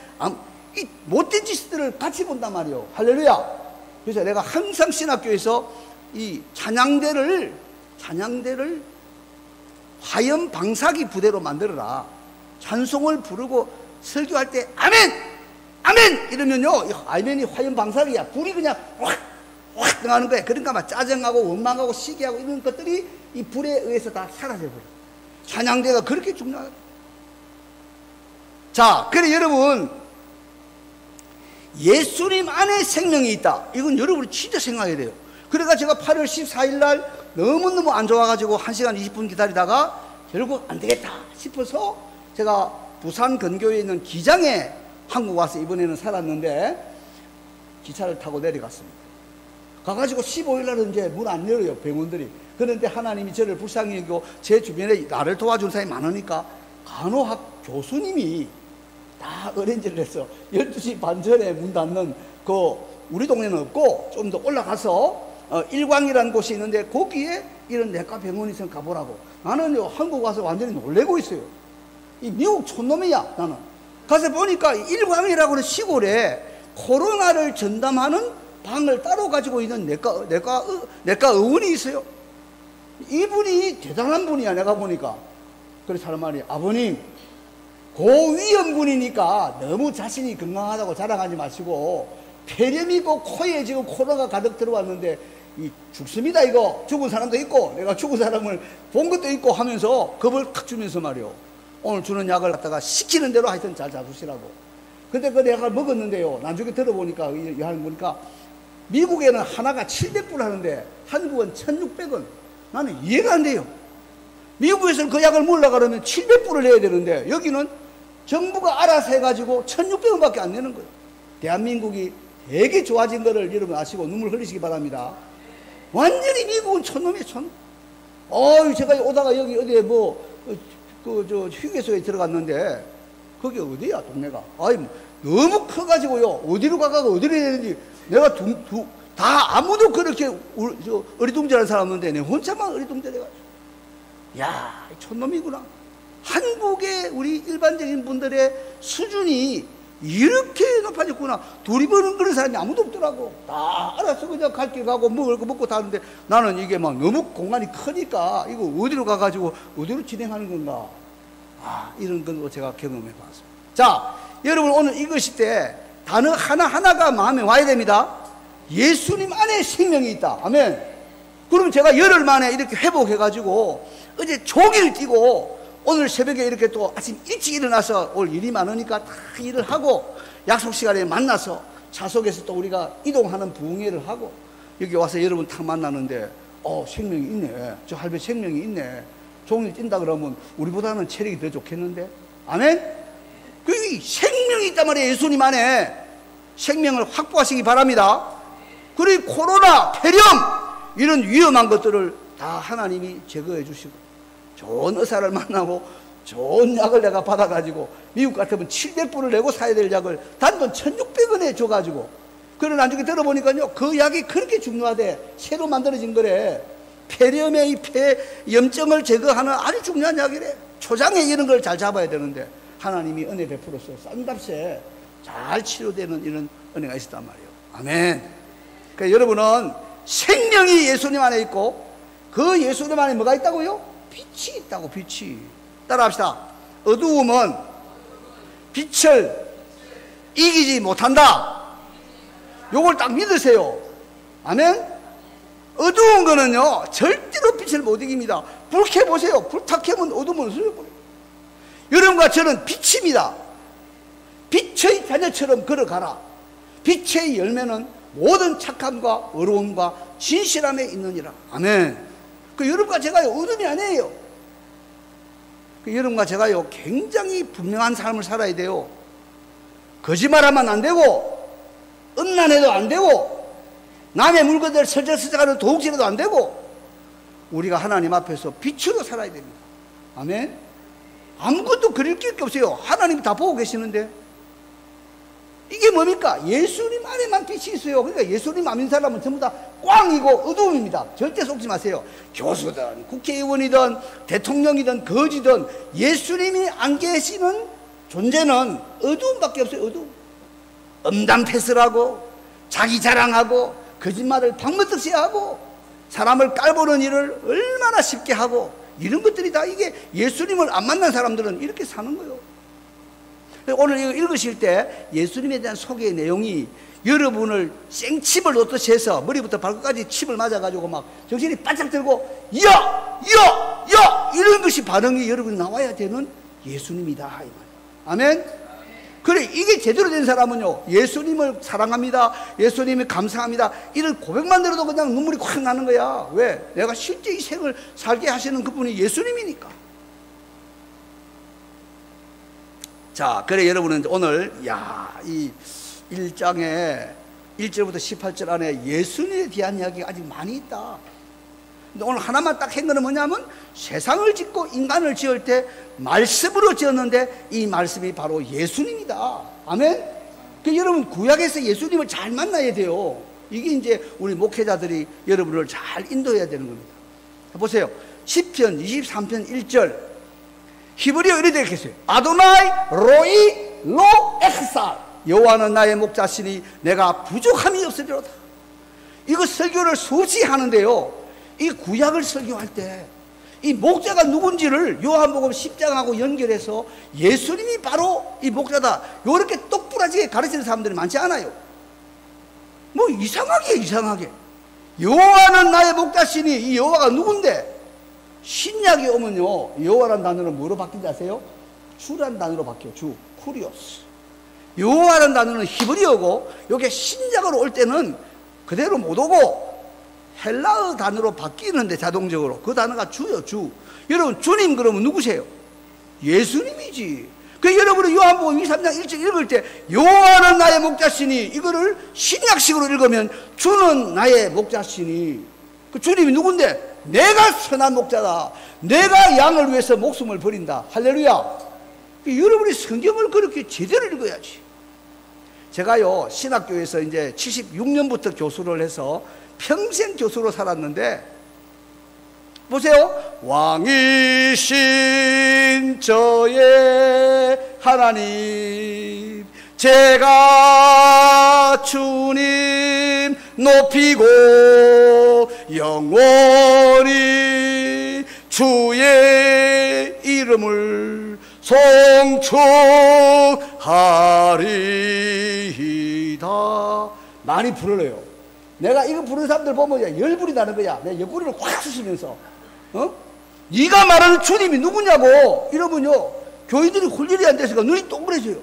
이 못된 짓들을 같이 본단 말이에요. 할렐루야. 그래서 내가 항상 신학교에서 이 찬양대를 화염 방사기 부대로 만들어라. 찬송을 부르고 설교할 때 아멘! 아멘! 이러면요, 아멘이 화염 방사기야. 불이 그냥 확 나가는 거야. 그러니까 막 짜증하고 원망하고 시기하고 이런 것들이 이 불에 의해서 다 사라져버려. 찬양대가 그렇게 중요하다. 자, 그래 여러분, 예수님 안에 생명이 있다. 이건 여러분이 진짜 생각해야 돼요. 그래가 제가 8월 14일 날 너무너무 안 좋아가지고 1시간 20분 기다리다가 결국 안 되겠다 싶어서 제가 부산 근교에 있는 기장에 한국 와서 이번에는 살았는데 기차를 타고 내려갔습니다. 가가지고 15일 날은 이제 문 안 열어요, 병원들이. 그런데 하나님이 저를 불쌍히 여기고 제 주변에 나를 도와준 사람이 많으니까 간호학 교수님이 다 어레인지를 해서 12시 반 전에 문 닫는 그 우리 동네는 없고 좀 더 올라가서 일광이라는 곳이 있는데 거기에 이런 내과 병원이 있으면 가보라고. 나는요 한국 와서 완전히 놀래고 있어요. 이 미국 촌놈이야 나는. 가서 보니까 일광이라고 하는 시골에 코로나를 전담하는 방을 따로 가지고 있는 내과 의원이 있어요. 이분이 대단한 분이야 내가 보니까. 그래서 사람 말이, 아버님 고위험군이니까 너무 자신이 건강하다고 자랑하지 마시고, 폐렴이 있고 코에 지금 코로나가 가득 들어왔는데 죽습니다. 이거 죽은 사람도 있고 내가 죽은 사람을 본 것도 있고 하면서 겁을 탁 주면서 말이요, 오늘 주는 약을 갖다가 시키는 대로 하여튼 잘 잡수시라고. 근데 그 약을 먹었는데요, 나중에 들어보니까 약을 보니까 미국에는 하나가 700불 하는데 한국은 1600원. 나는 이해가 안 돼요. 미국에서는 그 약을 먹으려고 그러면 700불을 내야 되는데 여기는 정부가 알아서 해가지고 1600원밖에 안 내는 거예요. 대한민국이 되게 좋아진 거를 여러분 아시고 눈물 흘리시기 바랍니다. 완전히 미국은 촌놈이에요, 촌. 제가 오다가 여기 어디에 휴게소에 들어갔는데 거기 어디야 동네가? 너무 커가지고요, 어디로 가고 어디로 해야 되는지 내가 다 아무도 그렇게 어리둥절한 사람 없는데 내 혼자만 어리둥절해가지고, 야, 촌놈이구나. 한국의 우리 일반적인 분들의 수준이 이렇게 높아졌구나. 둘이 버는 그런 사람이 아무도 없더라고. 다 알아서 그냥 갈 길 가고 먹을 거 먹고 다 하는데 나는 이게 막 너무 공간이 크니까 이거 어디로 가가지고 어디로 진행하는 건가. 이런 건 제가 경험해 봤습니다. 자, 여러분 오늘 읽으실 때 단어 하나하나가 마음에 와야 됩니다. 예수님 안에 생명이 있다. 아멘. 그럼 제가 열흘 만에 이렇게 회복해가지고 어제 종일 뛰고 오늘 새벽에 이렇게 또 아침 일찍 일어나서 오늘 일이 많으니까 다 일을 하고 약속 시간에 만나서 차속에서 또 우리가 이동하는 부흥회를 하고 여기 와서 여러분 탁 만나는데 생명이 있네. 저 할배 생명이 있네. 종일 뛴다 그러면 우리보다는 체력이 더 좋겠는데. 아멘. 그 생명이 있단 말이에요. 예수님 안에 생명을 확보하시기 바랍니다. 그리고 코로나, 폐렴 이런 위험한 것들을 다 하나님이 제거해 주시고 좋은 의사를 만나고 좋은 약을 내가 받아가지고 미국 같으면 700불을 내고 사야 될 약을 단돈 1600원에 줘가지고, 그래 나중에 들어보니까요 그 약이 그렇게 중요하대. 새로 만들어진 거래. 폐렴의 이 폐염증을 제거하는 아주 중요한 약이래. 초장에 이런 걸 잘 잡아야 되는데 하나님이 은혜 베풀어서 싼 값에 잘 치료되는 이런 은혜가 있었단 말이에요. 아멘. 그러니까 여러분은 생명이 예수님 안에 있고 그 예수님 안에 뭐가 있다고요? 빛이 있다고. 빛이. 따라합시다. 어두움은 빛을 이기지 못한다. 요걸 딱 믿으세요. 아멘. 어두운 거는요 절대로 빛을 못 이깁니다. 불 켜보세요. 불 탁 켜면 어두움은 없어져버려요. 여러분과 저는 빛입니다. 빛의 자녀처럼 걸어가라. 빛의 열매는 모든 착함과 의로움과 진실함에 있느니라. 아멘. 그 여러분과 제가요 어둠이 아니에요. 그 여러분과 제가요 굉장히 분명한 삶을 살아야 돼요. 거짓말하면 안 되고, 음란해도 안 되고, 남의 물건들 설적설적하는 도둑질해도 안 되고, 우리가 하나님 앞에서 빛으로 살아야 됩니다. 아멘. 아무것도 그릴 게 없어요. 하나님이 다 보고 계시는데. 이게 뭡니까? 예수님 안에만 빛이 있어요. 그러니까 예수님 안 믿는 사람은 전부 다 꽝이고 어두움입니다. 절대 속지 마세요. 교수든 국회의원이든 대통령이든 거지든 예수님이 안 계시는 존재는 어두움밖에 없어요. 어두움. 음담패설하고 자기 자랑하고 거짓말을 방문득시 하고 사람을 깔보는 일을 얼마나 쉽게 하고, 이런 것들이 다 이게 예수님을 안 만난 사람들은 이렇게 사는 거예요. 오늘 이거 읽으실 때 예수님에 대한 소개의 내용이 여러분을 생칩을 놓듯이 해서 머리부터 발끝까지 칩을 맞아가지고 막 정신이 바짝 들고 야! 이런 것이 반응이 여러분이 나와야 되는 예수님이다 이 말이에요. 아멘. 그래, 이게 제대로 된 사람은요 예수님을 사랑합니다, 예수님을 감사합니다, 이런 고백만 들어도 그냥 눈물이 확 나는 거야. 왜? 내가 실제 이 생을 살게 하시는 그분이 예수님이니까. 자, 그래 여러분은 오늘 이 1장에 1절부터 18절 안에 예수님에 대한 이야기가 아직 많이 있다. 근데 오늘 하나만 딱 한 거는 뭐냐면, 세상을 짓고 인간을 지을 때 말씀으로 지었는데 이 말씀이 바로 예수님이다. 아멘. 그 여러분 구약에서 예수님을 잘 만나야 돼요. 이게 이제 우리 목회자들이 여러분을 잘 인도해야 되는 겁니다. 보세요. 시편 23편 1절 히브리어 이렇게 되어 있어요. 아도나이 로이 로 엑살, 여호와는 나의 목자시니 내가 부족함이 없으리로다. 이거 설교를 수시 하는데요, 이 구약을 설교할 때 이 목자가 누군지를 요한복음 10장하고 연결해서 예수님이 바로 이 목자다, 요렇게 똑부러지게 가르치는 사람들이 많지 않아요. 뭐 이상하게 여호와는 나의 목자시니, 이 여호와가 누군데? 신약에 오면요 여호와라는 단어는 뭐로 바뀐지 아세요? 주라는 단어로 바뀌어요. 주, 쿠리오스. 여호와라는 단어는 히브리어고, 요게 신약으로 올 때는 그대로 못 오고 헬라어 단어로 바뀌는데 자동적으로 그 단어가 주요. 주. 여러분 주님 그러면 누구세요? 예수님이지. 그 여러분은 요한복음 23장 1절 읽을 때 여호와는 나의 목자시니, 이거를 신약식으로 읽으면 주는 나의 목자시니, 그 주님이 누군데? 내가 선한 목자다. 내가 양을 위해서 목숨을 버린다. 할렐루야. 여러분이 성경을 그렇게 제대로 읽어야지. 제가요 신학교에서 이제 76년부터 교수를 해서 평생 교수로 살았는데, 보세요. 왕이신 저의 하나님, 제가 주님 높이고 영원히 주의 이름을 송축하리이다. 많이 부르래요. 내가 이거 부르는 사람들 보면 열불이 나는 거야. 내 옆구리를 확 쑤시면서, 네가 말하는 주님이 누구냐고 이러면요 교인들이 훈련이 안 돼서 눈이 동그래져요.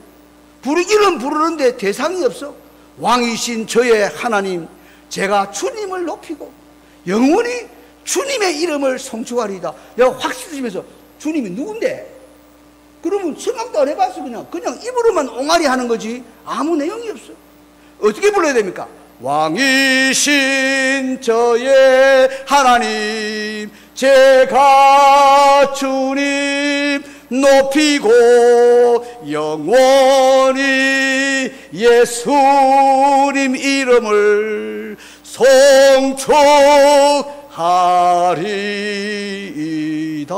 부르기는 부르는데 대상이 없어. 왕이신 저의 하나님, 제가 주님을 높이고 영원히 주님의 이름을 송축하리이다. 내가 확 쑤시면서 주님이 누군데? 그러면 생각도 안 해봤어. 그냥 입으로만 옹알이 하는 거지 아무 내용이 없어. 어떻게 불러야 됩니까? 왕이신 저의 하나님, 제가 주님 높이고 영원히 예수님 이름을 송축하리이다.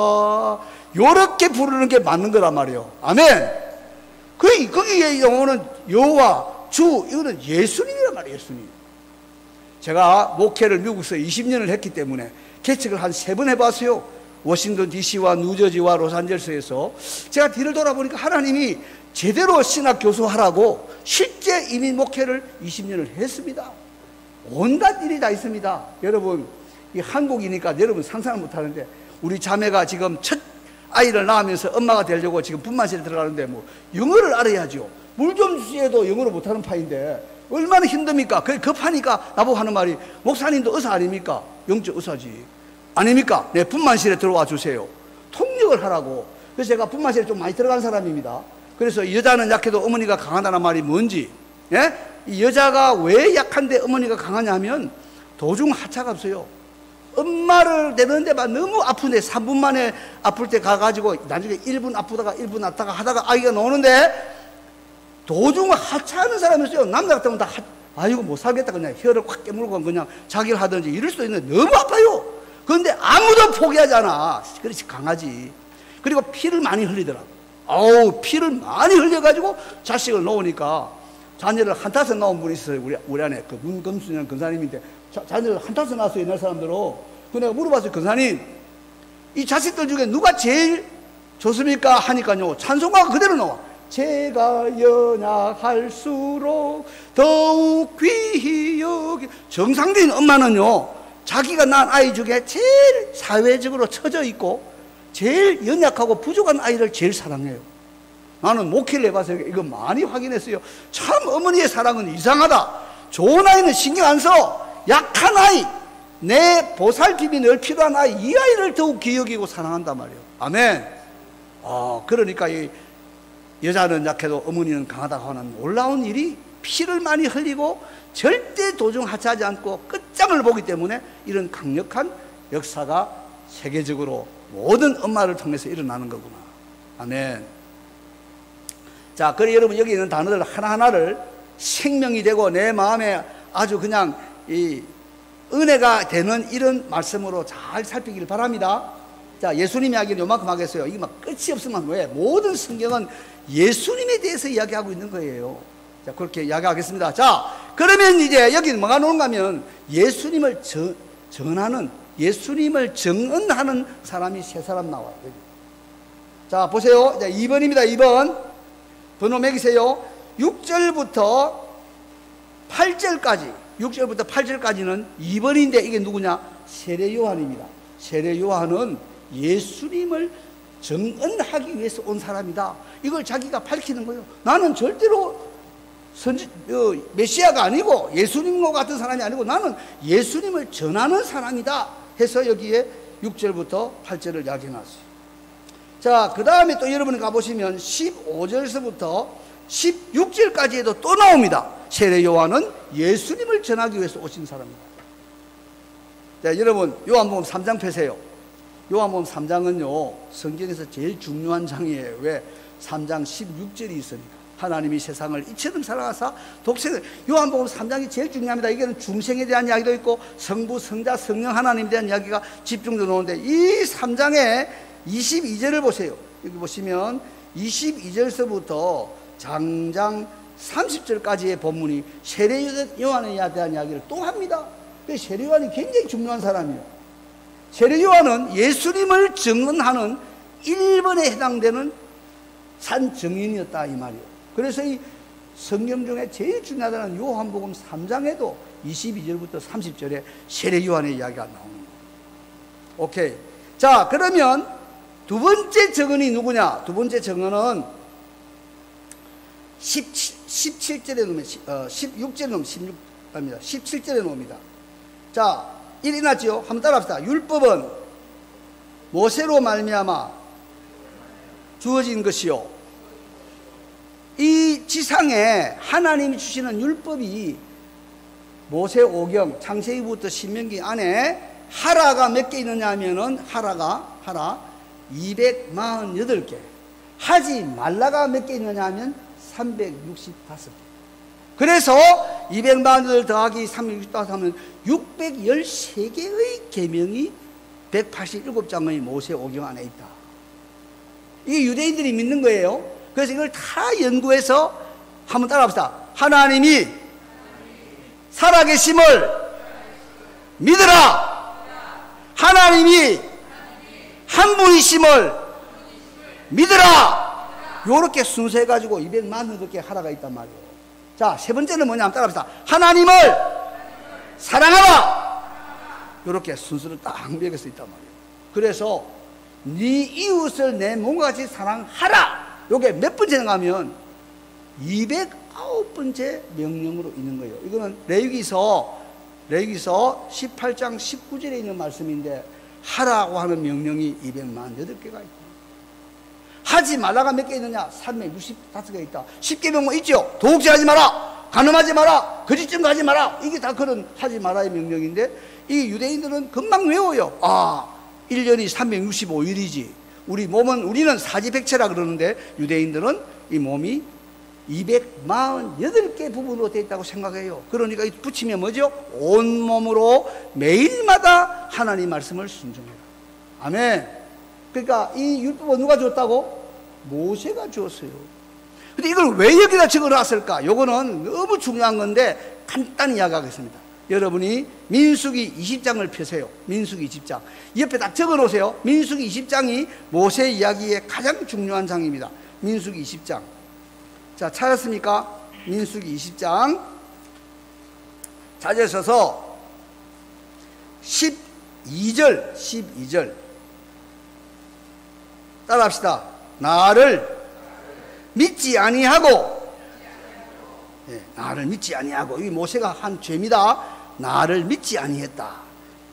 요렇게 부르는 게 맞는 거란 말이에요. 아멘. 거기에 영어는 여호와, 주, 이거는 예수님이란 말이에요. 예수님. 제가 목회를 미국에서 20년을 했기 때문에 개척을 한 3번 해봤어요. 워싱턴 DC와 뉴저지와 로산젤스에서 제가 뒤를 돌아보니까 하나님이 제대로 신학 교수하라고 실제 이민 목회를 20년을 했습니다. 온갖 일이 다 있습니다. 여러분, 이 한국이니까 여러분 상상을 못 하는데, 우리 자매가 지금 첫 아이를 낳으면서 엄마가 되려고 지금 분만실에 들어가는데 뭐 영어를 알아야죠. 물 좀 주시해도 영어를 못하는 파인데 얼마나 힘듭니까? 그게 급하니까 나보고 하는 말이, 목사님도 의사 아닙니까? 영적 의사지 아닙니까? 네, 분만실에 들어와 주세요. 통역을 하라고. 그래서 제가 분만실에 좀 많이 들어간 사람입니다. 그래서 여자는 약해도 어머니가 강하다는 말이 뭔지, 예? 이 여자가 왜 약한데 어머니가 강하냐면 도중 하차가 없어요. 엄마를 내는데만 너무 아픈데 3분 만에 아플 때 가가지고 나중에 1분 아프다가 1분 낫다가 하다가 아이가 나오는데 도중 하차하는 사람이 있어요. 남자 같으면 다 아이고 못 살겠다 그냥 혀를 확 깨물고 그냥 자기를 하든지 이럴 수도 있는데 너무 아파요. 그런데 아무도 포기하지 않아. 그렇지, 강하지. 그리고 피를 많이 흘리더라고. 어우, 피를 많이 흘려가지고 자식을 놓으니까 자녀를 한타서 낳은 분이 있어요. 우리 안에 그 문금수라는 근사님인데 자녀를 한타서 낳았어요, 옛날 사람들로. 그 내가 물어봤어요. 근사님, 이 자식들 중에 누가 제일 좋습니까? 하니까요, 찬송가가 그대로 나와. 제가 연약할수록 더욱 귀히 여기. 정상적인 엄마는요, 자기가 낳은 아이 중에 제일 사회적으로 처져 있고 제일 연약하고 부족한 아이를 제일 사랑해요. 나는 목회를 해봐서 이거 많이 확인했어요. 참 어머니의 사랑은 이상하다. 좋은 아이는 신경 안 써. 약한 아이, 내 보살핌이 늘 필요한 아이, 이 아이를 더욱 기억이고 사랑한단 말이에요. 아멘. 그러니까 이 여자는 약해도 어머니는 강하다고 하는 놀라운 일이, 피를 많이 흘리고 절대 도중 하차하지 않고 끝장을 보기 때문에 이런 강력한 역사가 세계적으로 모든 엄마를 통해서 일어나는 거구나. 아멘. 자, 그래 여러분, 여기 있는 단어들 하나하나를 생명이 되고 내 마음에 아주 그냥 이 은혜가 되는 이런 말씀으로 잘 살피길 바랍니다. 자, 예수님 이야기는 요만큼 하겠어요. 이게 막 끝이 없으면 왜? 모든 성경은 예수님에 대해서 이야기하고 있는 거예요. 자, 그렇게 이야기하겠습니다. 자, 그러면 이제 여기는 뭐가 나오는가 하면 예수님을 전하는, 예수님을 정언하는 사람이 세 사람 나와요. 여기. 자, 보세요. 자, 2번입니다. 2번. 번호 매기세요. 6절부터 8절까지. 6절부터 8절까지는 2번인데 이게 누구냐? 세례 요한입니다. 세례 요한은 예수님을 정언하기 위해서 온 사람이다. 이걸 자기가 밝히는 거예요. 나는 절대로 메시아가 아니고 예수님과 같은 사람이 아니고 나는 예수님을 전하는 사람이다 해서 여기에 6절부터 8절을 이야기해놨어요. 자, 그 다음에 또 여러분이 가보시면 15절서부터 16절까지에도 또 나옵니다. 세례 요한은 예수님을 전하기 위해서 오신 사람입니다. 자, 여러분 요한복음 3장 펴세요. 요한복음 3장은요 성경에서 제일 중요한 장이에요. 왜? 3장 16절이 있으니까. 하나님이 세상을 이처럼 사랑하사 독생을. 요한복음 3장이 제일 중요합니다. 이게는 중생에 대한 이야기도 있고 성부, 성자, 성령 하나님에 대한 이야기가 집중되어 나오는데, 이 3장의 22절을 보세요. 여기 보시면 22절서부터 장장 30절까지의 본문이 세례 요한에 대한 이야기를 또 합니다. 세례 요한이 굉장히 중요한 사람이에요. 세례 요한은 예수님을 증언하는 1번에 해당되는 산 증인이었다 이 말이에요. 그래서 이 성경 중에 제일 중요하다는 요한복음 3장에도 22절부터 30절에 세례 요한의 이야기가 나오는 거예요. 오케이. 자, 그러면 두 번째 증언이 누구냐? 두 번째 증언은 17절에 놓으면 16절에 놓으면 16입니다. 17절에 놓습니다. 자, 일이 났지요. 한번 따라합시다. 율법은 모세로 말미암아 주어진 것이요. 이 지상에 하나님이 주시는 율법이 모세오경, 창세기부터 신명기 안에 하라가 몇 개 있느냐 하면은 하라 248개. 하지 말라가 몇 개 있느냐 하면 365개. 그래서 248 더하기 365 하면 613개의 계명이 187장의 모세오경 안에 있다. 이게 유대인들이 믿는 거예요. 그래서 이걸 다 연구해서 한번 따라합시다. 하나님이 살아계심을 믿으라. 하나님이 한 분이심을 믿으라. 요렇게 순서해가지고 208개 하라가 있단 말이에요. 자, 세 번째는 뭐냐? 한번 따라합시다. 하나님을 사랑하라. 요렇게 순서를 딱 매겨서 있단 말이에요. 그래서 네 이웃을 내 몸과 같이 사랑하라. 요게 몇 번째인가 하면 209번째 명령으로 있는 거예요. 이거는 레위기서 18장 19절에 있는 말씀인데 하라고 하는 명령이 248개가 있다. 하지 말라가 몇 개 있느냐? 365개 있다. 10계명 있죠? 도둑질하지 마라, 간음하지 마라, 거짓 증거하지 마라. 이게 다 그런 하지 마라의 명령인데 이 유대인들은 금방 외워요. 아, 1년이 365일이지. 우리는 사지백체라 그러는데 유대인들은 이 몸이 248개 부분으로 되어 있다고 생각해요. 그러니까 붙이면 뭐죠? 온몸으로 매일마다 하나님 말씀을 순종해라. 아멘. 그러니까 이 율법은 누가 줬다고? 모세가 줬어요. 근데 이걸 왜 여기다 적어놨을까? 요거는 너무 중요한 건데 간단히 이야기하겠습니다. 여러분이 민수기 20장을 펴세요. 민수기 20장 옆에 딱 적어놓으세요. 민수기 20장이 모세 이야기의 가장 중요한 장입니다. 민수기 20장. 자, 찾았습니까? 민수기 20장 찾으셔서 12절 따라합시다. 나를 믿지 아니하고, 나를 믿지 아니하고, 이 모세가 한 죄입니다. 나를 믿지 아니했다.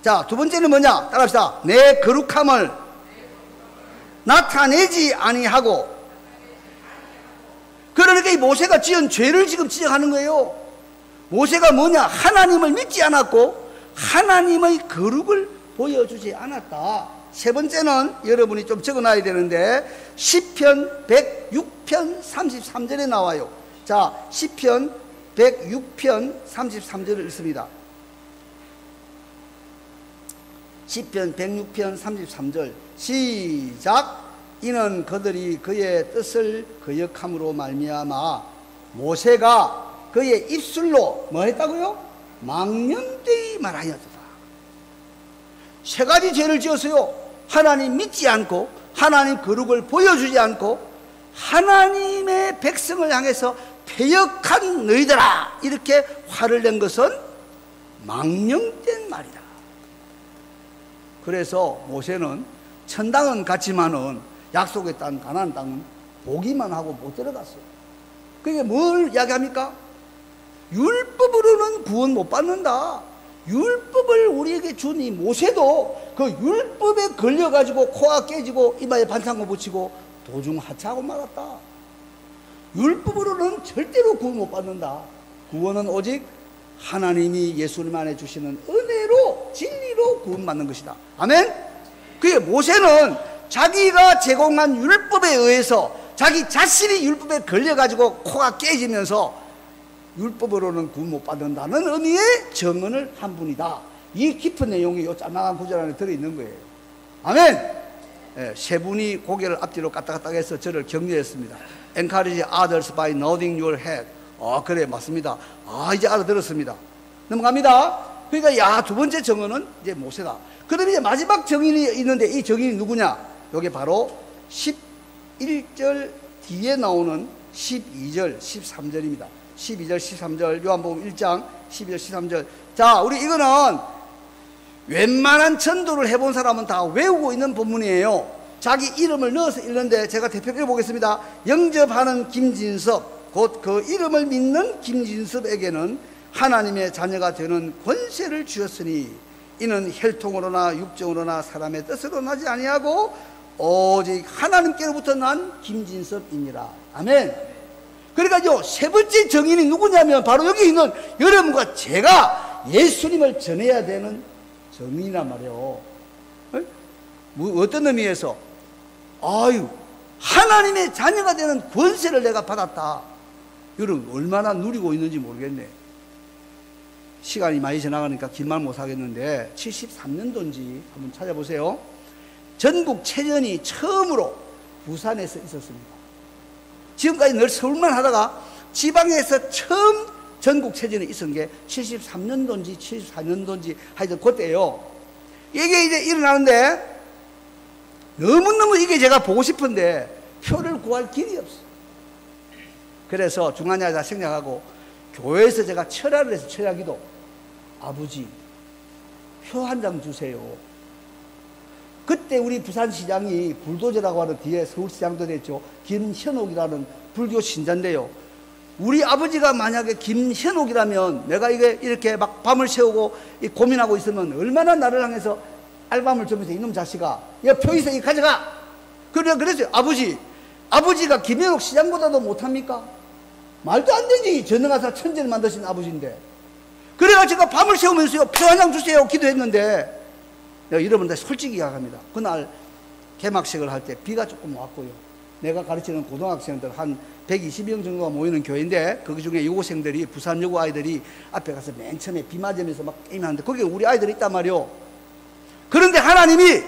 자, 두 번째는 뭐냐? 따라합시다. 내 거룩함을 나타내지 아니하고. 그러니까 이 모세가 지은 죄를 지금 지적하는 거예요. 모세가 뭐냐? 하나님을 믿지 않았고 하나님의 거룩을 보여주지 않았다. 세 번째는 여러분이 좀 적어놔야 되는데 시편 106편 33절에 나와요. 자, 시편 106편 33절을 읽습니다. 시편 106편 33절 시작. 이는 그들이 그의 뜻을 거역함으로 말미암아 모세가 그의 입술로 뭐 했다고요? 망령되이 말하였다. 세 가지 죄를 지었어요. 하나님 믿지 않고 하나님 거룩을 보여주지 않고 하나님의 백성을 향해서 패역한 너희들아, 이렇게 화를 낸 것은 망령된 말이다. 그래서 모세는 천당은 갔지만은 약속의 땅 가나안 땅은 보기만 하고 못 들어갔어요. 그게 뭘 이야기합니까? 율법으로는 구원 못 받는다. 율법을 우리에게 준 이 모세도 그 율법에 걸려가지고 코가 깨지고 이마에 반창고 붙이고 도중 하차하고 말았다. 율법으로는 절대로 구원 못 받는다. 구원은 오직 하나님이 예수님 안에 주시는 은혜로 진리로 구원받는 것이다. 아멘? 그게 모세는 자기가 제공한 율법에 의해서 자기 자신이 율법에 걸려가지고 코가 깨지면서 율법으로는 구원 못 받는다는 의미의 정언을 한 분이다. 이 깊은 내용이 이 짤막한 구절 안에 들어있는 거예요. 아멘. 세 분이 고개를 앞뒤로 갔다 갔다 해서 저를 격려했습니다. Encourage others by nodding your head. 그래, 맞습니다. 이제 알아들었습니다. 넘어갑니다. 그러니까 두 번째 정언은 이제 모세다. 그다음에 이제 마지막 정인이 있는데 이 정인이 누구냐? 이게 바로 11절 뒤에 나오는 12절 13절입니다 12절 13절 요한복음 1장 12절 13절. 자, 우리 이거는 웬만한 전도를 해본 사람은 다 외우고 있는 본문이에요. 자기 이름을 넣어서 읽는데 제가 대표로 보겠습니다. 영접하는 김진섭, 곧 그 이름을 믿는 김진섭에게는 하나님의 자녀가 되는 권세를 주었으니 이는 혈통으로나 육정으로나 사람의 뜻으로 나지 아니하고 오직 하나님께로부터 난 김진섭이니라. 아멘. 그러니까 세 번째 정인이 누구냐면 바로 여기 있는 여러분과 제가 예수님을 전해야 되는 정인이란 말이에요. 어떤 의미에서? 하나님의 자녀가 되는 권세를 내가 받았다. 여러분 얼마나 누리고 있는지 모르겠네. 시간이 많이 지나가니까 긴 말 못하겠는데 73년도인지 한번 찾아보세요. 전국체전이 처음으로 부산에서 있었습니다. 지금까지 늘 서울만 하다가 지방에서 처음 전국체전이 있은 게 73년도인지 74년도인지 하여튼 그때예요. 이게 이제 일어나는데 너무너무 이게 제가 보고 싶은데 표를 구할 길이 없어. 그래서 중환자가 생략하고 교회에서 제가 철야를 해서 철야기도, 아버지 표 한 장 주세요. 그때 우리 부산시장이 불도저라고 하는, 뒤에 서울시장도 됐죠, 김현옥이라는 불교 신자인데요, 우리 아버지가 만약에 김현옥이라면 내가 이게 이렇게 막 밤을 새우고 고민하고 있으면 얼마나 나를 향해서 알밤을 주면서 이놈 자식아, 야 표 있어, 이 가져가. 그랬어요. 아버지가 김현옥 시장보다도 못합니까? 말도 안 되지. 전능하사 천재를 만드신 아버지인데. 그래가 제가 밤을 새우면서요, 표 한 장 주세요 기도했는데, 여러분들 솔직히 이야기합니다. 그날 개막식을 할 때 비가 조금 왔고요. 내가 가르치는 고등학생들 한 120명 정도가 모이는 교회인데, 그 중에 여고생들이, 부산 여고 아이들이 앞에 가서 맨 처음에 비 맞으면서 막 게임하는데 거기에 우리 아이들이 있단 말이요. 그런데 하나님이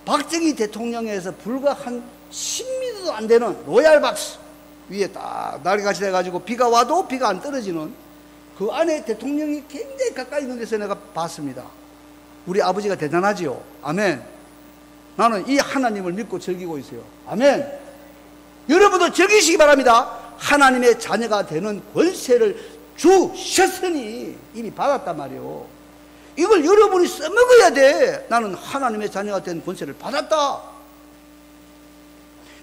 박정희 대통령에서 불과 한 10m도 안 되는 로얄박스 위에 딱 날개같이 돼가지고 비가 와도 비가 안 떨어지는 그 안에 대통령이 굉장히 가까이 있는 데서 내가 봤습니다. 우리 아버지가 대단하지요. 아멘. 나는 이 하나님을 믿고 즐기고 있어요. 아멘. 여러분도 즐기시기 바랍니다. 하나님의 자녀가 되는 권세를 주셨으니, 이미 받았단 말이요. 이걸 여러분이 써먹어야 돼. 나는 하나님의 자녀가 된 권세를 받았다.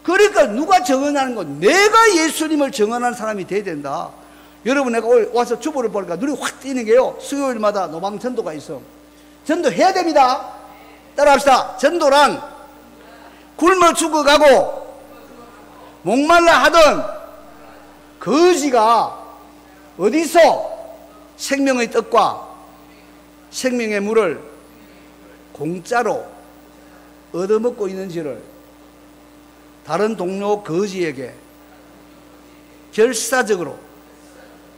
그러니까 누가 정언하는 건, 내가 예수님을 정언하는 사람이 돼야 된다. 여러분, 내가 오늘 와서 주보를 보니까 눈이 확 띄는 게요, 수요일마다 노방전도가 있어. 전도해야 됩니다. 따라합시다. 전도란 굶어 죽어가고 목말라 하던 거지가 어디서 생명의 떡과 생명의 물을 공짜로 얻어먹고 있는지를 다른 동료 거지에게 결사적으로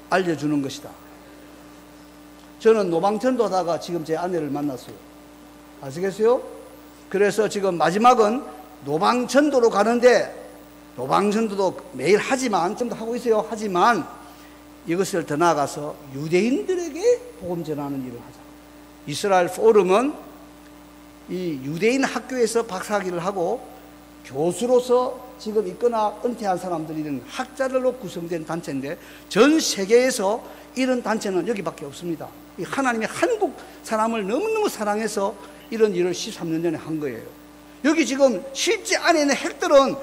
알려주는 것이다. 저는 노방전도하다가 지금 제 아내를 만났어요. 아시겠어요? 그래서 지금 마지막은 노방전도로 가는데, 노방전도도 매일 하지만, 좀 더 하고 있어요. 하지만 이것을 더 나아가서 유대인들에게 복음 전하는 일을 하자. 이스라엘 포럼은 이 유대인 학교에서 박사학위를 하고 교수로서 지금 있거나 은퇴한 사람들이 학자들로 구성된 단체인데, 전 세계에서 이런 단체는 여기밖에 없습니다. 하나님이 한국 사람을 너무너무 사랑해서 이런 일을 13년 전에 한 거예요. 여기 지금 실제 안에 있는 핵들은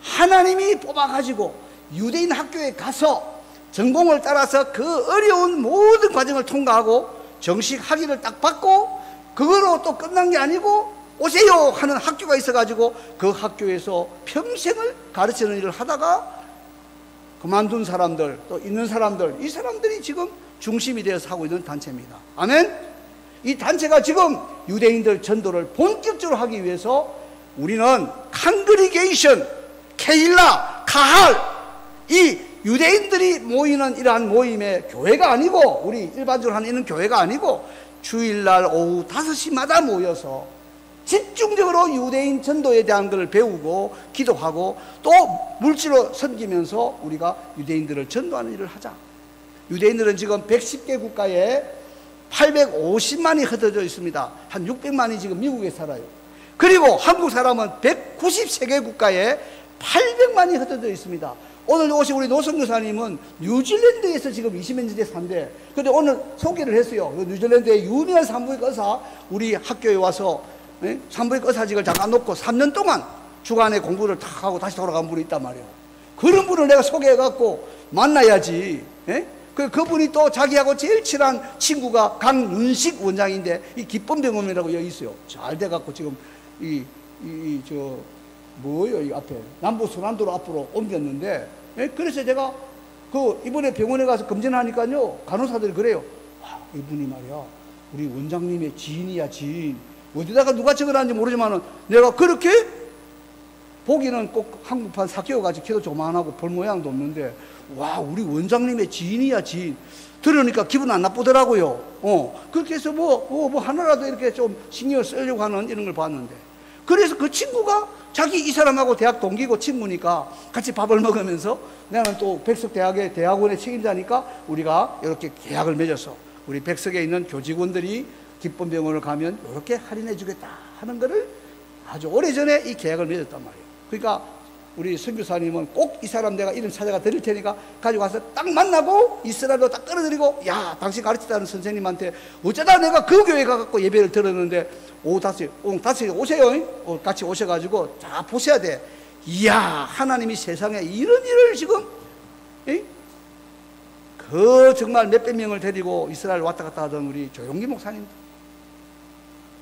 하나님이 뽑아가지고 유대인 학교에 가서 전공을 따라서 그 어려운 모든 과정을 통과하고 정식 학위를 딱 받고, 그거로 또 끝난 게 아니고 오세요 하는 학교가 있어가지고 그 학교에서 평생을 가르치는 일을 하다가 그만둔 사람들, 또 있는 사람들, 이 사람들이 지금 중심이 되어서 하고 있는 단체입니다. 아멘? 이 단체가 지금 유대인들 전도를 본격적으로 하기 위해서 우리는 칸그리게이션, 케일라, 카할, 이 유대인들이 모이는 이러한 모임의 교회가 아니고, 우리 일반적으로 하는 이런 교회가 아니고, 주일날 오후 5시마다 모여서 집중적으로 유대인 전도에 대한 것을 배우고 기도하고 또 물질로 섬기면서 우리가 유대인들을 전도하는 일을 하자. 유대인들은 지금 110개 국가에 850만이 흩어져 있습니다. 한 600만이 지금 미국에 살아요. 그리고 한국 사람은 193개 국가에 800만이 흩어져 있습니다. 오늘 오신 우리 노성 교사님은 뉴질랜드에서 지금 20년 전에 산대. 근데 오늘 소개를 했어요. 뉴질랜드의 유니언 산부인과 의사 우리 학교에 와서 산부인과 의사직을 잠깐 놓고 3년 동안 주간에 공부를 탁 하고 다시 돌아간 분이 있단 말이에요. 그런 분을 내가 소개해갖고 만나야지. 그분이 또 자기하고 제일 친한 친구가 강윤식 원장인데, 이 기쁨병원이라고 여기 있어요. 잘 돼갖고 지금 뭐예요, 이 앞에 남부 순환도로 앞으로 옮겼는데, 그래서 제가 이번에 병원에 가서 검진하니까요, 간호사들이 그래요. 이분이 말이야, 우리 원장님의 지인이야, 지인. 어디다가 누가 적어놨는지 모르지만은 내가 그렇게 보기는 꼭 한국판 삭혀가지고 키도 조만하고 볼 모양도 없는데, 와, 우리 원장님의 지인이야, 지인. 들으니까 기분 안 나쁘더라고요. 그렇게 해서 뭐 하나라도 이렇게 좀 신경을 쓰려고 하는 이런 걸 봤는데, 그래서 그 친구가 자기 이 사람하고 대학 동기고 친구니까 같이 밥을 먹으면서, 나는 또 백석대학의 대학원의 책임자니까 우리가 이렇게 계약을 맺어서 우리 백석에 있는 교직원들이 기쁨병원을 가면 이렇게 할인해 주겠다 하는 거를 아주 오래전에 이 계약을 맺었단 말이에요. 그러니까 우리 선교사님은 꼭 이 사람 내가 이름 찾아가 드릴 테니까 가지고 가서 딱 만나고 이스라엘로 딱 끌어들이고, 야, 당신 가르치다는 선생님한테 어쩌다 내가 그 교회 가갖고 예배를 들었는데 오후 5시에 오세요. 같이 오셔가지고 다 보셔야 돼. 이야, 하나님이 세상에 이런 일을 지금, 그 정말 몇백 명을 데리고 이스라엘 왔다 갔다 하던 우리 조용기 목사님도,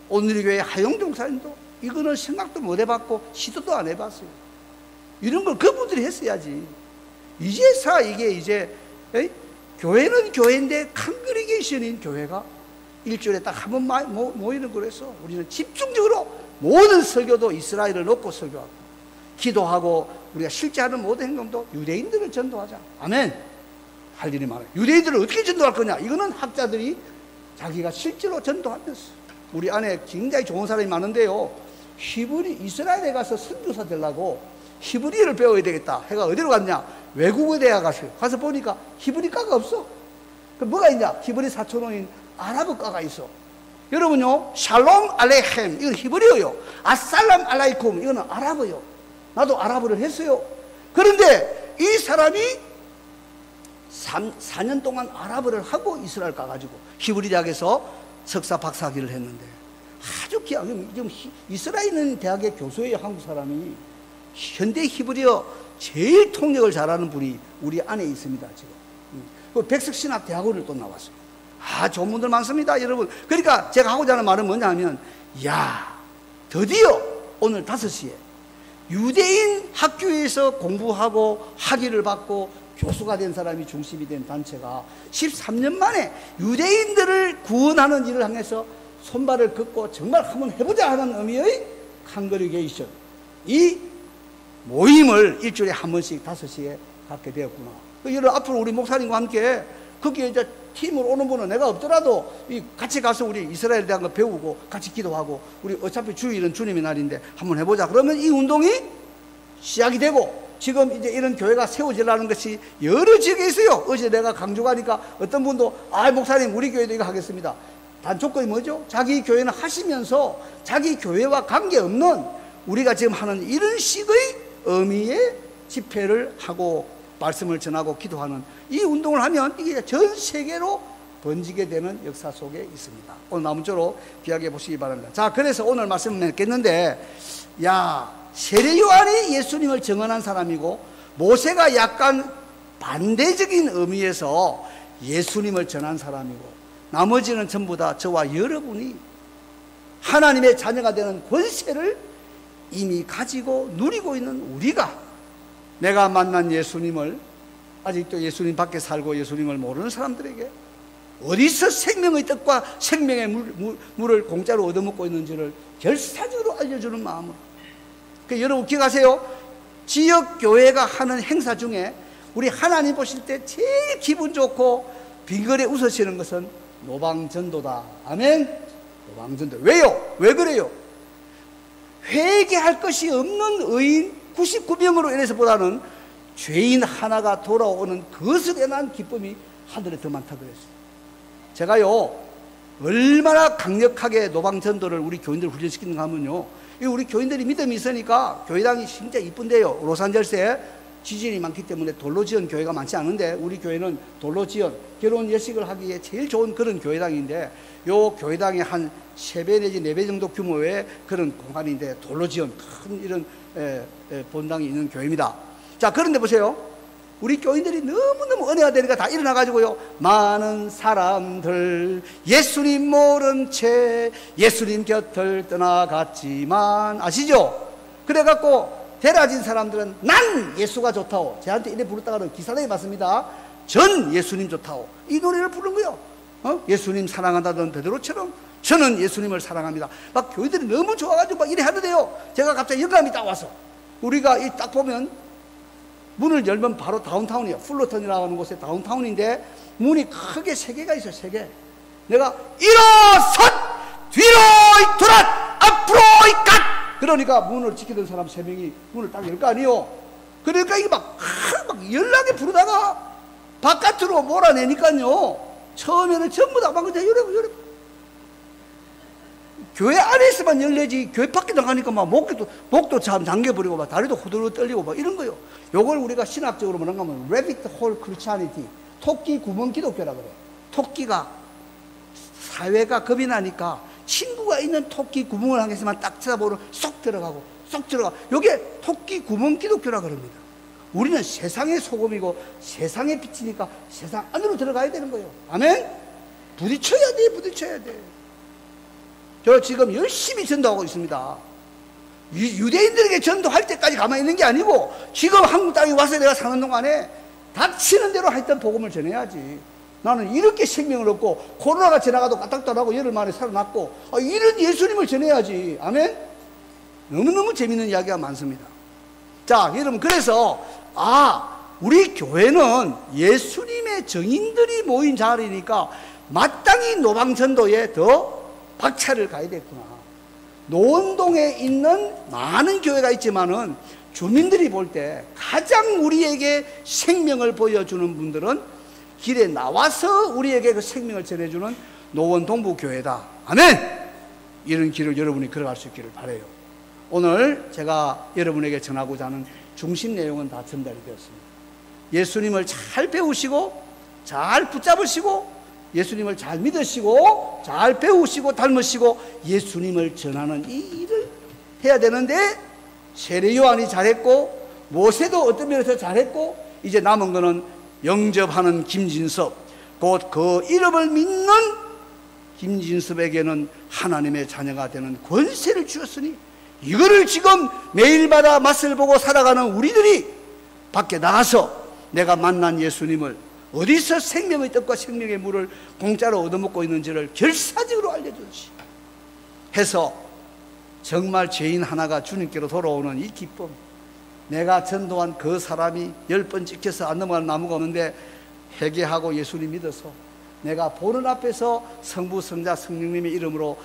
오늘의 교회 하용주 목사님도 이거는 생각도 못 해봤고 시도도 안 해봤어요. 이런 걸 그분들이 했어야지. 이제서 이게 이제 교회는 교회인데 컨그리게이션인 교회가 일주일에 딱 한 번 모이는 거라서 우리는 집중적으로 모든 설교도 이스라엘을 놓고 설교하고 기도하고 우리가 실제 하는 모든 행동도 유대인들을 전도하자. 아멘. 할 일이 많아요. 유대인들을 어떻게 전도할 거냐? 이거는 학자들이 자기가 실제로 전도하면서, 우리 안에 굉장히 좋은 사람이 많은데요, 이스라엘에 가서 선교사 되려고 히브리어를 배워야 되겠다 해가 어디로 갔냐? 외국어대학 갔어요. 가서 보니까 히브리과가 없어. 그 뭐가 있냐? 히브리 사촌원인 아랍어과가 있어. 여러분요, 샬롬 알레헴 이건 히브리어요. 아살람 알라이쿰 이거는 아랍어요. 나도 아랍어를 했어요. 그런데 이 사람이 4년 동안 아랍어를 하고 이스라엘 가가지고 히브리 대학에서 석사 박사학위를 했는데 아주 지금 이스라엘 대학의 교수예요. 한국 사람이. 현대 히브리어 제일 통역을 잘하는 분이 우리 안에 있습니다. 지금 그 백석신학 대학원을 또 나왔어요. 좋은 분들 많습니다, 여러분. 그러니까 제가 하고자 하는 말은 뭐냐 하면, 야, 드디어 오늘 5시에 유대인 학교에서 공부하고 학위를 받고 교수가 된 사람이 중심이 된 단체가 13년 만에 유대인들을 구원하는 일을 향해서 손발을 긋고 정말 한번 해보자 하는 의미의 컨그리게이션, 이 모임을 일주일에 한 번씩 5시에 갖게 되었구나. 여러분, 앞으로 우리 목사님과 함께 거기에 이제 팀으로 오는 분은 내가 없더라도 같이 가서 우리 이스라엘에 대한 거 배우고 같이 기도하고, 우리 어차피 주일은 주님의 날인데 한번 해보자. 그러면 이 운동이 시작이 되고, 지금 이제 이런 교회가 세워지려는 것이 여러 지역에 있어요. 어제 내가 강주 가니까 어떤 분도, 목사님 우리 교회도 이거 하겠습니다. 단 조건이 뭐죠? 자기 교회는 하시면서 자기 교회와 관계없는 우리가 지금 하는 이런 식의 의미의 집회를 하고 말씀을 전하고 기도하는 이 운동을 하면 이게 전 세계로 번지게 되는 역사 속에 있습니다. 오늘 나무쪼로 귀하게 보시기 바랍니다. 자, 그래서 오늘 말씀을 맺겠는데, 세례 요한이 예수님을 증언한 사람이고, 모세가 약간 반대적인 의미에서 예수님을 전한 사람이고, 나머지는 전부 다 저와 여러분이 하나님의 자녀가 되는 권세를 이미 가지고 누리고 있는 우리가, 내가 만난 예수님을, 아직도 예수님 밖에 살고 예수님을 모르는 사람들에게 어디서 생명의 떡과 생명의 물을 공짜로 얻어먹고 있는지를 결사적으로 알려주는 마음으로. 여러분 기억하세요. 지역교회가 하는 행사 중에 우리 하나님 보실 때 제일 기분 좋고 빙그레 웃으시는 것은 노방전도다. 아멘. 노방전도. 왜요? 왜 그래요? 회개할 것이 없는 의인 99명으로 인해서보다는 죄인 하나가 돌아오는 그것에 대한 기쁨이 하늘에 더 많다 그랬어요. 제가요, 얼마나 강력하게 노방전도를 우리 교인들 훈련시키는가 하면요, 우리 교인들이 믿음이 있으니까 교회당이 진짜 이쁜데요. 로산젤스에 지진이 많기 때문에 돌로 지은 교회가 많지 않은데, 우리 교회는 돌로 지은 결혼 예식을 하기에 제일 좋은 그런 교회당인데, 요 교회당의 한 3배 내지 4배 정도 규모의 그런 공간인데 돌로 지은 큰 이런 본당이 있는 교회입니다. 자, 그런데 보세요. 우리 교인들이 너무너무 은혜가 되니까 다 일어나가지고요, 많은 사람들 예수님 모른 채 예수님 곁을 떠나갔지만, 아시죠? 그래갖고 데려진 사람들은 난 예수가 좋다오. 저한테 이래 부르다가는 기사단에 맞습니다. 전 예수님 좋다오. 이 노래를 부른 거요. 예수님 사랑한다던 베드로처럼 저는 예수님을 사랑합니다. 막 교인들이 너무 좋아가지고 막 이래 하는데요, 제가 갑자기 영감이 딱 와서, 우리가 이 딱 보면 문을 열면 바로 다운타운이에요. 풀러턴이라고 하는 곳에 다운타운인데 문이 크게 3개가 있어요. 3개. 내가 일어선 뒤로 돌아 앞으로 갓, 그러니까 문을 지키던 사람 3명이 문을 딱 열 거 아니에요. 그러니까 이게 막 연락에 부르다가 바깥으로 몰아내니까요, 처음에는 전부 다 막 이래 교회 안에서만 열려지 교회 밖에 나가니까 막 목도 참 잠겨버리고 막 다리도 후들후들 떨리고 막 이런 거요. 요걸 우리가 신학적으로 뭐라고 하면 Rabbit Hole Christianity, 토끼 구멍 기독교라 그래. 토끼가 사회가 겁이 나니까 친구가 있는 토끼 구멍을 향해서만 딱 쳐다보면 쏙 들어가고 쏙 들어가. 요게 토끼 구멍 기독교라 그럽니다. 우리는 세상의 소금이고 세상의 빛이니까 세상 안으로 들어가야 되는 거예요. 아멘? 부딪혀야 돼, 부딪혀야 돼. 저 지금 열심히 전도하고 있습니다. 유대인들에게 전도할 때까지 가만히 있는 게 아니고 지금 한국 땅에 와서 내가 사는 동안에 닥치는 대로 하여튼 복음을 전해야지. 나는 이렇게 생명을 얻고 코로나가 지나가도 까딱도 안 하고 열흘 만에 살아났고 이런 예수님을 전해야지. 아멘? 너무너무 재밌는 이야기가 많습니다. 자, 여러분, 그래서 우리 교회는 예수님의 증인들이 모인 자리니까 마땅히 노방전도에 더 박차를 가야겠구나. 노원동에 있는 많은 교회가 있지만은 주민들이 볼 때 가장 우리에게 생명을 보여주는 분들은 길에 나와서 우리에게 그 생명을 전해주는 노원동부교회다. 아멘! 이런 길을 여러분이 걸어갈 수 있기를 바라요. 오늘 제가 여러분에게 전하고자 하는 중심 내용은 다 전달이 되었습니다. 예수님을 잘 배우시고 잘 붙잡으시고 예수님을 잘 믿으시고 잘 배우시고 닮으시고 예수님을 전하는 이 일을 해야 되는데 세례 요한이 잘했고 모세도 어떤 면에서 잘했고 이제 남은 거는 영접하는 김진섭, 곧 그 이름을 믿는 김진섭에게는 하나님의 자녀가 되는 권세를 주었으니 이거를 지금 매일마다 맛을 보고 살아가는 우리들이 밖에 나가서 내가 만난 예수님을 어디서 생명의 떡과 생명의 물을 공짜로 얻어먹고 있는지를 결사적으로 알려주시 해서 정말 죄인 하나가 주님께로 돌아오는 이 기쁨, 내가 전도한 그 사람이 10번 찍혀서 안 넘어가는 나무가 없는데 회개하고 예수님 믿어서 내가 보는 앞에서 성부, 성자, 성령님의 이름으로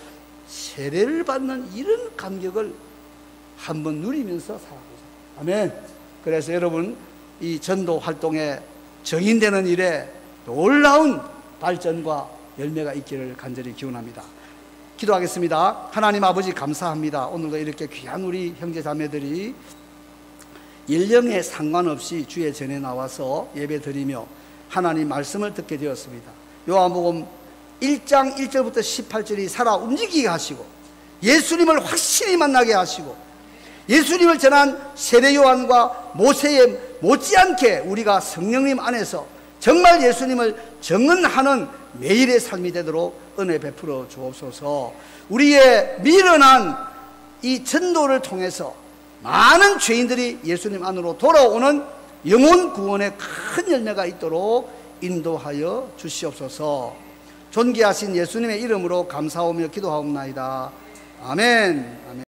세례를 받는 이런 감격을 한번 누리면서 살아보자. 아멘. 그래서 여러분 이 전도 활동에 정인되는 일에 놀라운 발전과 열매가 있기를 간절히 기원합니다. 기도하겠습니다. 하나님 아버지 감사합니다. 오늘도 이렇게 귀한 우리 형제 자매들이 연령에 상관없이 주의 전에 나와서 예배 드리며 하나님 말씀을 듣게 되었습니다. 요한복음 1장 1절부터 18절이 살아 움직이게 하시고 예수님을 확실히 만나게 하시고 예수님을 전한 세례 요한과 모세에 못지않게 우리가 성령님 안에서 정말 예수님을 증언하는 매일의 삶이 되도록 은혜 베풀어 주옵소서. 우리의 미련한 이 전도를 통해서 많은 죄인들이 예수님 안으로 돌아오는 영혼 구원의 큰 열매가 있도록 인도하여 주시옵소서. 존귀하신 예수님의 이름으로 감사하며 기도하옵나이다. 아멘. 아멘.